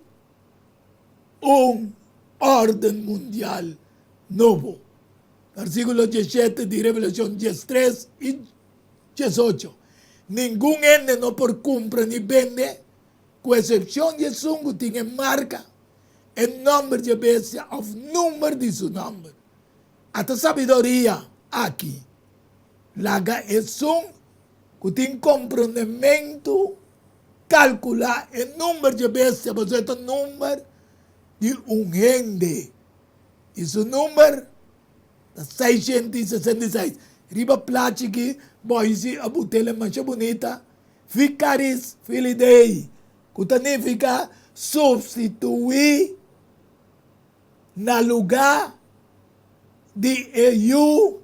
S1: ordem mundial novo. Versículo 17 de Revelação 13 e 18. Nenhum ende não por compra nem vende, com exceção de um que tinha marca, em nome de bestia, o número de seu nome. Até sabedoria aqui. Laga é que tem comprometimento, calcular o número de bestia, você tem o número de gente. Esse número é 666. Riba plática, boise, a botella mancha bonita, Vicaris Filidei, que significa substituir na lugar de eu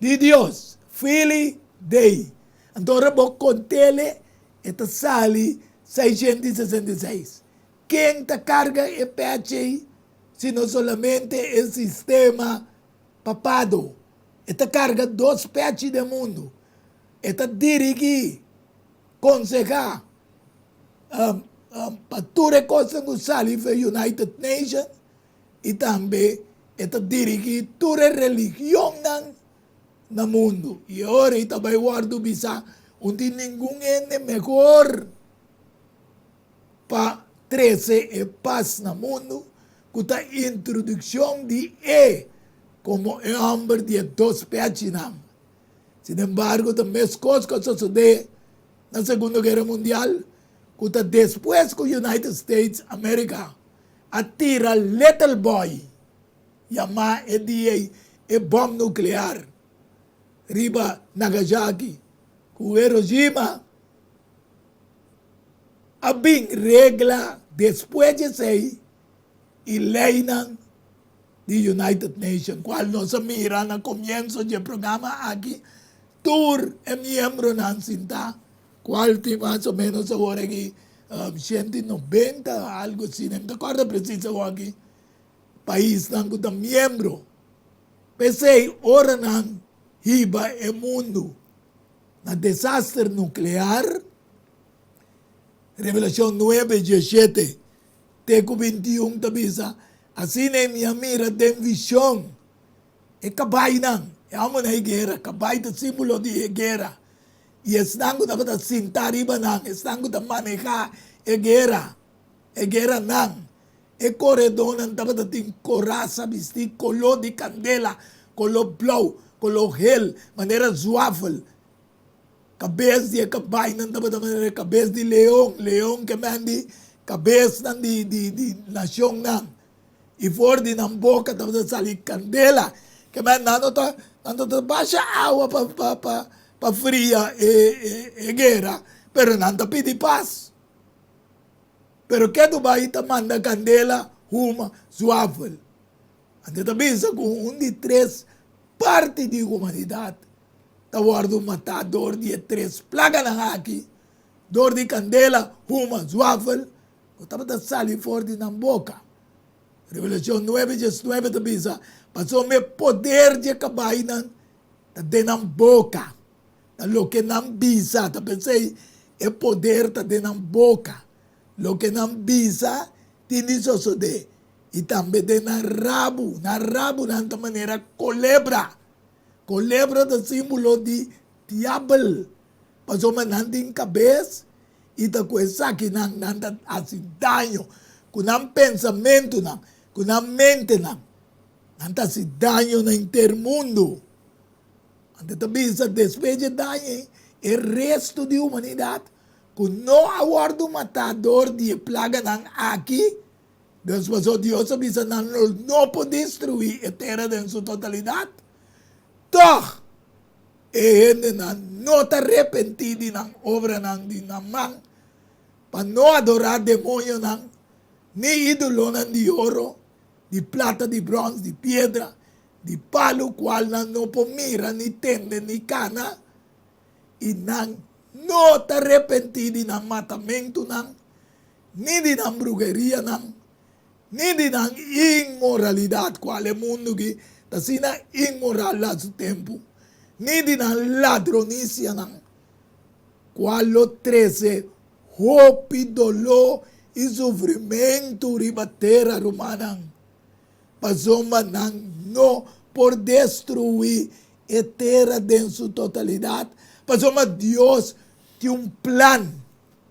S1: de Deus, Fili Dei. Então, eu vou contar esta sali 666. Quem te carga é peixe, se não somente o sistema papado. Esta carga dois peixes do mundo. Esta dirigir, aconselhar, para toda coisa que sali para United Nations e também esta dirigir toda religião no mundo. E agora também guardo bisa, onde ninguém é melhor para trazer a paz no mundo, com a introdução de como o homem de dois peixes. Sin embargo, também as coisas que sucederam na Segunda Guerra Mundial, que depois que os United States América atira Little Boy, chamar a bomba nuclear. riba Nagasaki, com Hiroshima, abing regla después de sei y ley de United Nations, cual nos mira al comienzo del programa aquí, tour es miembro de cinta, cual más o menos ahora aquí, 190, algo así, no me acuerdo preciso aquí, país que miembro. Pensei, ora nang hiba e mundo na desastre nuclear, Revelación 9:17, Teco 21 tabisa, assim na minha mira de visão, e kabay nang, e amo na higuera, kabay de símbolo de higuera, e estão dapat sintar iba nang, estão da manejar higuera nang, e corredor nang dapat ating coraça, vestir color de candela, color blau, color gel, maneira zwavel, cabeça de cabay nang dapat maneira cabeça de leão que mandi, cabeça nang de nação nang, e for de nang boca dapat salir candela, que man nando ta baixa água pa fria e guerra, pero nando pidi paz. Pero que tu vai ta manda candela, huma, suavel. Ante ta bisa com de três partes da humanidade. Ta guardo matador de três plagas na aqui. Dor de candela, huma, suavel. O tava ta sali fora de na boca. Revelação 9:9 ta bisa. Passou me poder de cabay ta de na boca. Ta lo que não bisa. Ta pensei, é poder ta de na boca. Lo que não bisa, tini sosode. E também de na rabo nanta maneira, colebra. Colebra é símbolo de diabo. Passou man nanta em cabeça, e ta coisa que nanta assim danho. Com não pensamento, com não mente, nanta se danho na intermundo. Ante ta bisa, depois de danho, o resto da humanidade, que não aguardo matador de plaga não aqui, Deus passou Deus avisa não pode destruir a terra em sua totalidade. Doch, ele não está arrependido na obra de mão, para não adorar demônio nem ídolo de ouro, de prata, de bronze, de pedra, de palo, qual não pode mirar, nem tende, nem cana, e não está arrependido ng matamento ni de ng brujeria ni de ng imoralidade, qual é mundo que está sendo imoral lá seu tempo, ni de ng ladronícia qual o 13, hope, dolor e sofrimento riba terra romana, passou não por destruir a terra em sua totalidade, passou Deus tem plan.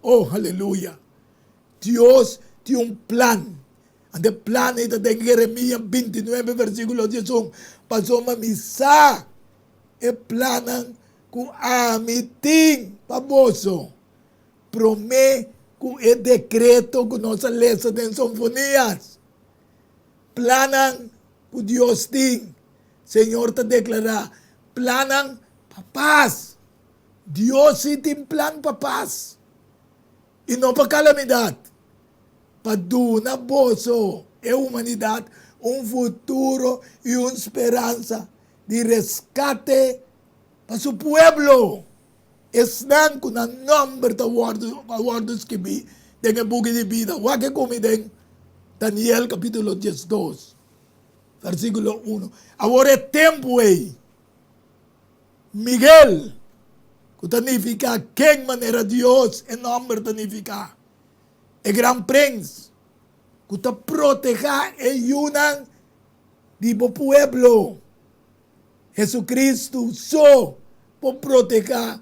S1: Oh, aleluia. Deus tem plan. And the plan is de Jeremias 29, versículo 11. Pasó mamisa. E planan ku amiting paboso. Prome ku e decreto ku nossa lesa den sinfonias. Planan ku Dios ting. Senhor te declara. Planan papás. Dios sí tiene plan para paz y no para calamidad. Para una bozo e humanidad un futuro y una esperanza de rescate para su pueblo. Están con un nombre de guardos que vi de el buque de vida. Waque comiden Daniel capítulo 12, versículo 1. Ahora es tiempo, Miguel, que significa quem maneira Deus em nome significa o gran príncipe que te proteja e unan de pueblo. Jesucristo só por proteger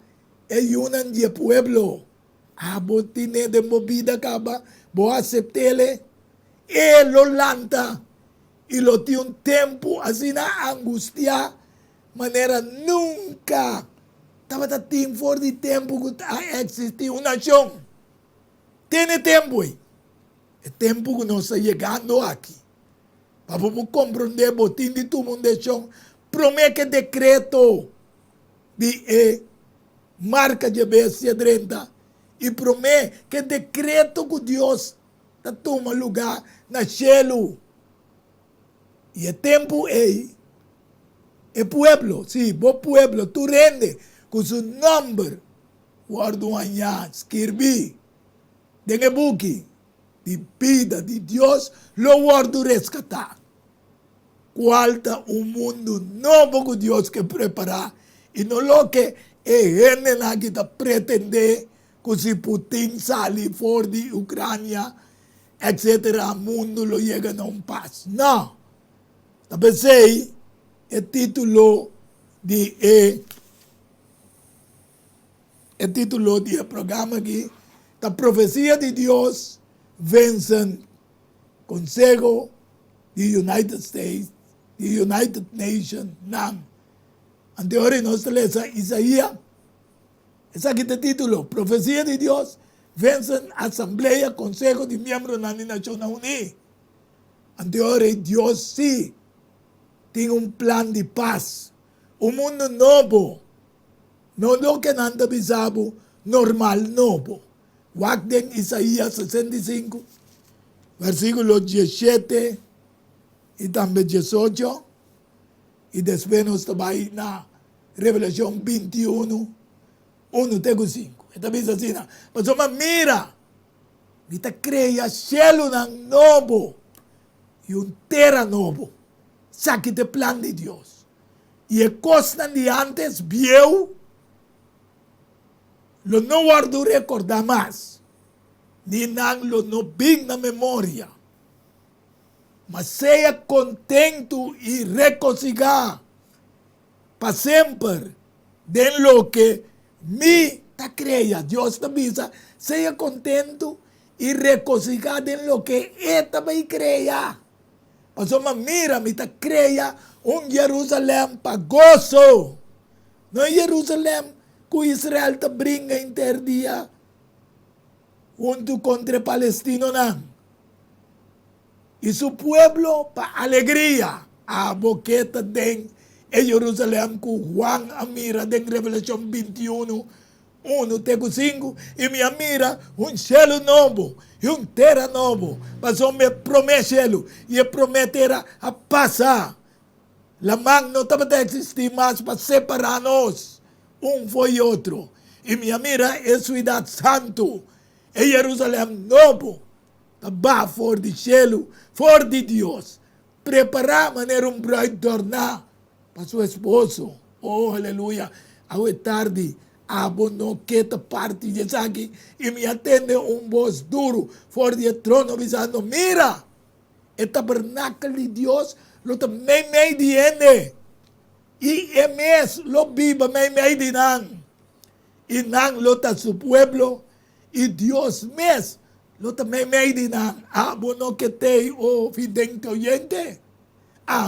S1: e unan de pueblo. A botine de movida acaba, vou aceitar e lo lanta e lo tiene un tempo assim na angustia maneira nunca estava tempo fora de tempo que existia uma nação. Tem tempo, é tempo que nós estamos chegando aqui. Para compreender o botim de todo mundo, promete decreto de marca de bestia 30 e promete que decreto que Deus está toma lugar na cielo. E é tempo pueblo, sim, bom pueblo, tu rende com seu nome, guardo añá, escrevi, dengue buki, de vida de Deus, lo guardo rescatar. Qualta mundo novo que Deus quer preparar, e não lo que gente na que está pretender que se Putin sali fora de Ucrânia, etc., o mundo lo chega a paz. Não. Pensei, o título de programa aqui, a profecia de Deus vence Conselho de United States, de United Nations, não. Anterior nós lemos Isaías, esse aqui é o título, profecia de Deus vence Assembleia, Conselho de Membros das Nações Unidas. Anterior, Deus sim tem plano de paz, mundo novo, não lo que nanda bisabo, normal novo. Wakden Isaías 65, versículo 17 e também 18, e depois nós vamos na Revelação 21, 1-5. Esta diz assim, mas mira, está cria cielo novo e terra novo. Saque de plano de Deus. E a costa de antes viu, lo não guardo recordar mais, nem lo não bem na memória. Mas seja contento e regocijar para sempre de lo que me está creia. Deus te avisa, seja contento e regocijar de lo que também creia. Mas mira, me está creia Jerusalém para gozo. Não é Jerusalém que Israel te brinca interdia junto contra Palestina, não. E seu pueblo para alegria. A boqueta de Jerusalém que Juan mira de Revelação 21, 1-5, e me mira cielo novo e terra novo. Mas me promete e prometerá a passar. La mão não vai existir mais para separar-nos foi outro. E me mira é cidade santo, é Jerusalém novo, está fora de cielo, fora de Deus. Preparar maneira bride tornar para seu esposo. Oh, aleluia. Ao tarde, no que parte de aqui e me atende voz duro fora do trono avisando, mira, o tabernáculo de Deus lo também meio de ende e mes lo viva meio de nan e nan lo ta su pueblo e Deus mes lo também meio de nan no que te vidente oyente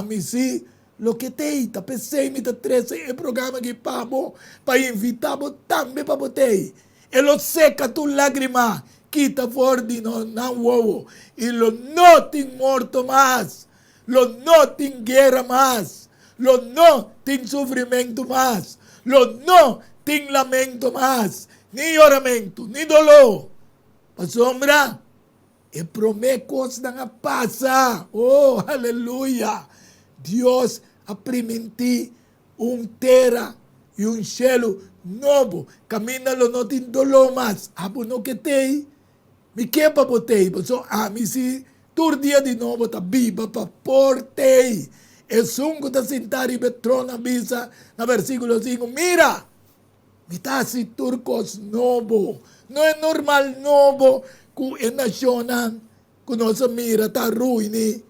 S1: mi si lo que te pensei me 13 programa que pabo para invitar também para botei e lo seca tu lágrima quita fora de não uovo e lo não tem morto mais lo não tem guerra mais lo não tem sofrimento mais lo não tem lamento mais nem oramento nem dolor a sombra e promete coisas na passa oh aleluia Deus a permitir terra e cielo novo. Camina lo não tem dolor mais. No que tem, me quepa botei. Me si, tur dia de novo tá viva para portei. E sungo da sentar e betrona bisa na versículo 5. Mira, me tá si turcos novo. Não é normal novo que é nacional, que nossa mira tá ruim,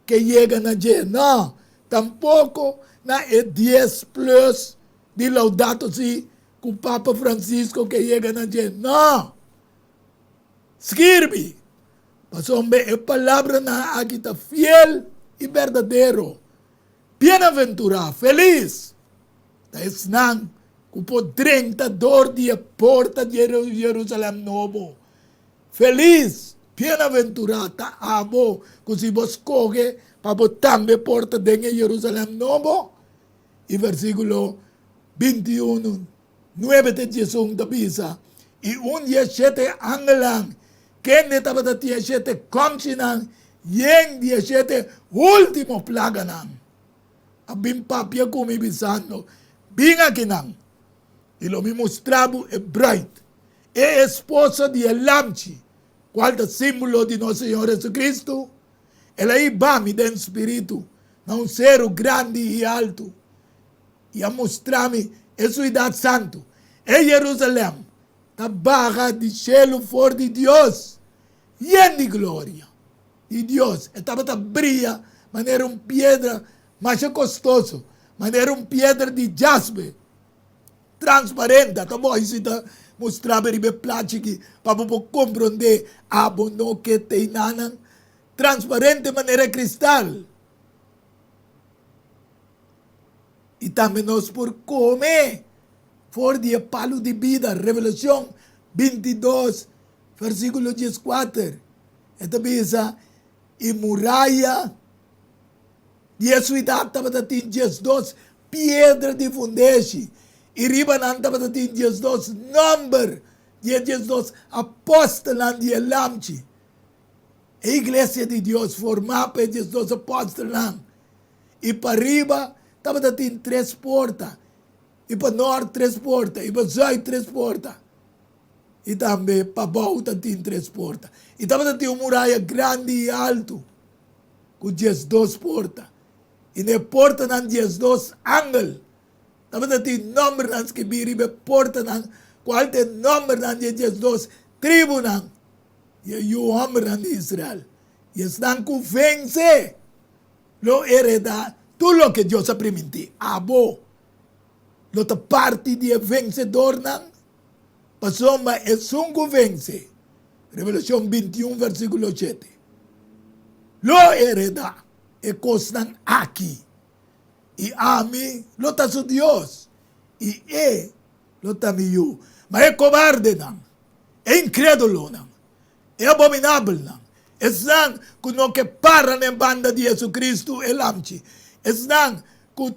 S1: que chega na gente. Não. Tampouco na 10 plus de Laudato Si com o Papa Francisco que chega na gente. Não! Escreve! Mas a palavra na aqui está fiel e verdadeiro. Bem-aventurado, feliz. Está não com por 30 dor de porta de Jerusalém novo. Feliz, bem-aventurado, tá abo, que se vos coge para também porta de Jerusalém novo. E versículo 21, 9 de Jesus da bisa, e 17 angelang, kende tabata 17 komsinang, yen 17 último plaga nang. Abim papia kumibisando, binga kinang, e lo mi mostravo e bright, e esposa di Elamchi, qual da símbolo di nosso Senhor Jesus Cristo, ela aí bami den espírito, não ser grande e alto, e a mostrar-me a sua idade santo, é Jerusalém, da barra de cielo for de Deus, e é de glória de Deus, estava a brilhar, mas era uma pedra mais custoso, mas era uma pedra de jaspe, transparente, tá bom, isso está mostrava ribe plástico para compreender a bono que tem nanan, transparente de maneira cristal. E também nós por comer, for de palo de vida, Revelação 22, versículo 14. Esta bisa, e muralha, de suidade estava a ter 12 pedra de fundeixe, e riba não estava a ter 12 número, de 12 apóstolos de Elamchi. A igreja de Deus formada por 12 apóstolos. E para riba, estava a ter 3 portas. E para norte 3 portas. E para sul 3 portas. E também para baixo tem 3 portas. E estava a ter uma muralha grande e alta, com 12 portas. E na porta não 12 ângulos. Estava a ter número nas que viribe porta não, qual tem número não de 12 tribos não. E o homem de Israel. E estão com vence. Lo hereda tudo o que Deus ha permitido. Abo. Lo ta parte de vencedor não. Passou, mas é um vence. Revelação 21, versículo 7. Lo hereda. E costan aqui. E a mim, lo ta su Deus. E lo ta miu. Mas é cobarde não. É incrédulo não. É abominável não. Estão com o que para na banda de Jesus Cristo e Lamchi. Estão com o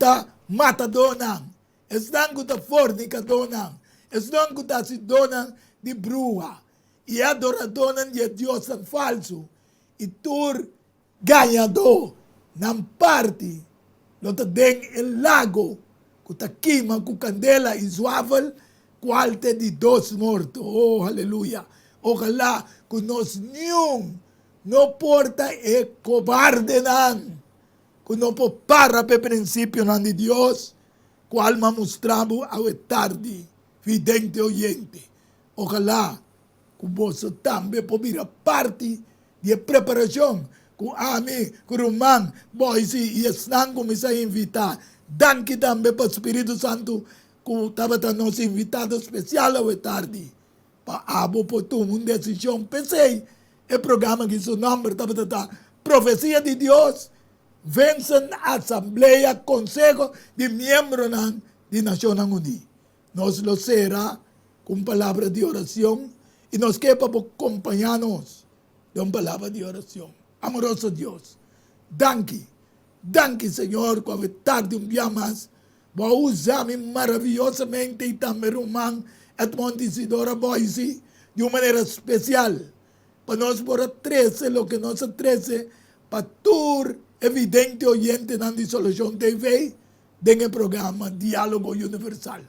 S1: matador não. Estão com o fornicador não. Estão com o cidadão de brua. E adorador de Deus falso. E tu ganhador. Não parte. Lo te den el lago. Com a queima, com candela e suavel. Qual te de 2 mortos. Oh, aleluia. Ojalá que nós não porta é cobarde não. Que não para para princípio não de Deus. Qual me mostramos ao tarde. Vidente oyente. Ojalá que você também possa parte de preparação. Com a mim, com o irmão, boys e estão começando a invitar. Danke também para o Espírito Santo. Que estava nos invitado especial ao tarde. Para abo por tu uma decisão. Pensei, é programa que seu nome estava Profecia de Deus. Vencem a Assembleia, Conselho de Membros de Nações Unidas. Nós lo será com palavra de oração. E nos quer para acompanhar-nos de uma palavra de oração. Amoroso Deus, danke, Senhor, com a tarde dia mais, vou usar-me maravilhosamente e também irmão Edmond Isidora Boise de uma maneira especial, para nós por 13, o que nós 13, para tur evidente oyente na Dissolução TV, do programa Diálogo Universal,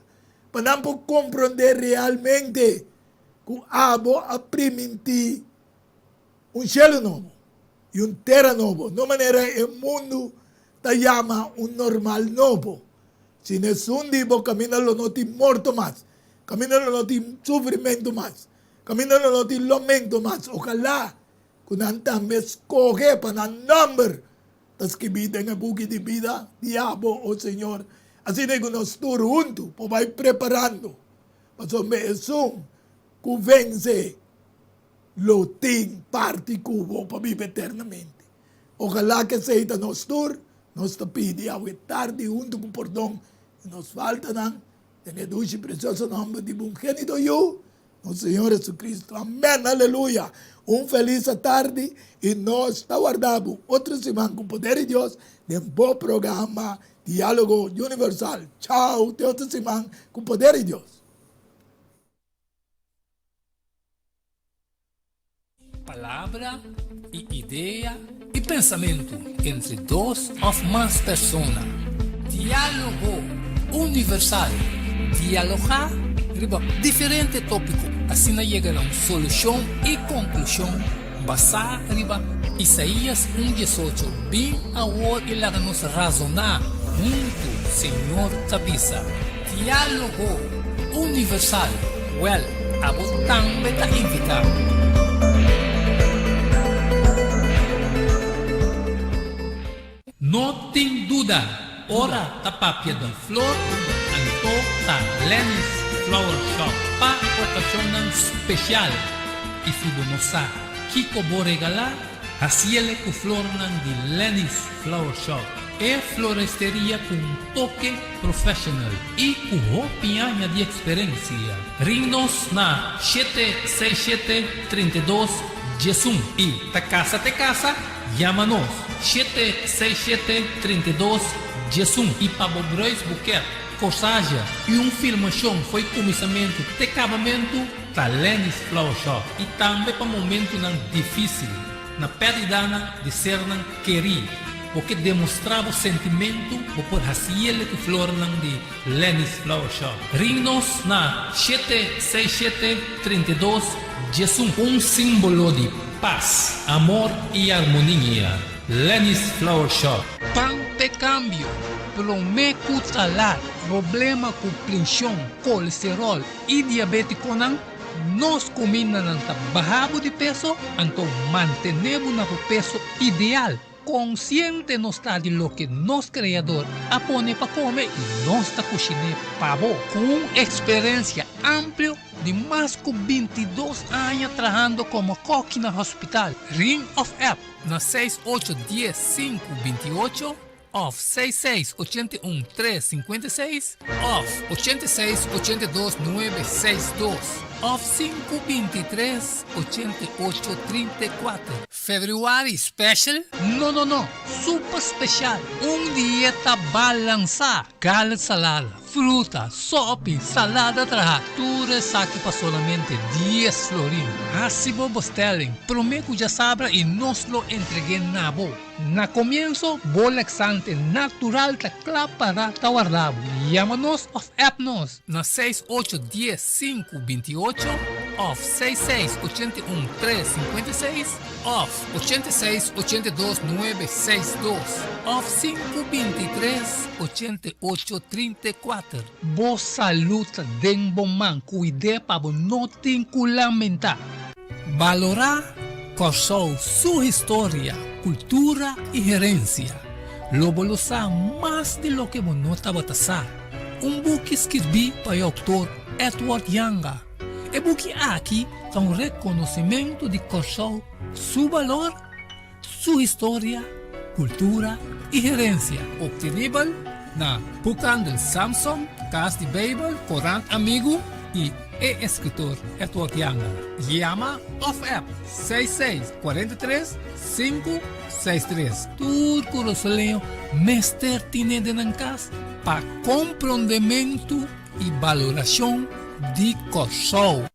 S1: para não compreender realmente que abo a permitir cielo novo. E terra novo. De maneira, o mundo te chama normal novo. Se nessun tipo camina lo não tem morto mais. Camina lo não tem sofrimento mais. Camina lo não tem lamento mais. Ojalá que não também escolhe para o número das que vivem na buque de vida, diabo, o Senhor. Assim que nós todos juntos, vai preparando. Mas o mesmo que vence lo tem parte cubo para viver eternamente. Ojalá que seja nos tur, nos te pedi ao tarde junto com perdão que nos falta não, em doce precioso nome de bom gênito eu, nosso Senhor Jesus Cristo. Amém, aleluia. Feliz tarde e nós te aguardamos outra semana com o poder de Deus de um bom programa diálogo universal. Chao, Teo Simán, con poder y Dios.
S5: Palabra y idea y pensamiento entre dos o más personas. Diálogo universal. Dialogar riba diferente tópico. Así no llegan a una solución y conclusión basada riba Isaías 1:18. Bien ahora y la nos razonar junto, Señor Tabisa. Diálogo universal. Well, a vos también te invitamos. No tem dúvida, ora tapapia da flor, anto ta Lenny's Flower Shop pa ocasión especial. E se você sabe que vou regalar, haciele com flor de Lenny's Flower Shop. É floresteria com toque profissional e com roupinha de experiência. Ring-nos na 767-32 Jesum e ta casa, llama-nos 767-32 Jesum e para Brois Buquet, corsagem e filmação foi começamento de acabamento da Lenny's Flower Shop e também para momento difícil na perda de ser querido, porque demonstrava o sentimento por haciele que flor de Lenny's Flower Shop. Ring-nos na 767-32 Jesum, símbolo de paz, amor e harmonia. Lenny's Flower Shop. Pante cambio, prometo talar, problema com pressão, colesterol e diabetes nos combina ng tabahabo de peso, então mantenemos no peso ideal. Consciente nos está de lo que nos criador apone para comer e nos está cozinando pavo com experiência amplia de mais de 22 anos trabalhando como coque no hospital. Ring of App na 6810-528 of 6681-356 of 8682-962 of 523-8834. February special? No. Super special. Dieta balança. Gallet salada, fruta, sopa, salada traja. Tu resaque para solamente 10 florin. Así vos telling. Prometo ya sabra y nos lo entregué na bo. Na comienzo, bolexante natural ta para tawarlabo. Llámanos of appnos na 6810-528 of 6681-356 of 8682-962 of 523-8834. Boa saluta den bom man, cuide para não tem que lamentar. Valorar Kosovo, su historia, cultura y herencia. Lo bolosa más de lo que no estaba tasar. Un buque escribí para el autor Edward Yanga. El buque aquí da un reconocimiento de Kosovo, su valor, su historia, cultura y herencia. Obtenible na Bucan del Samsung, Cas de Babel, Corán Amigo y escritor Edward Yanga. Llama of app 6643-563. Turco Rosoleo, Mester tiene de Nancas para comprendimiento y valoración de Kosovo.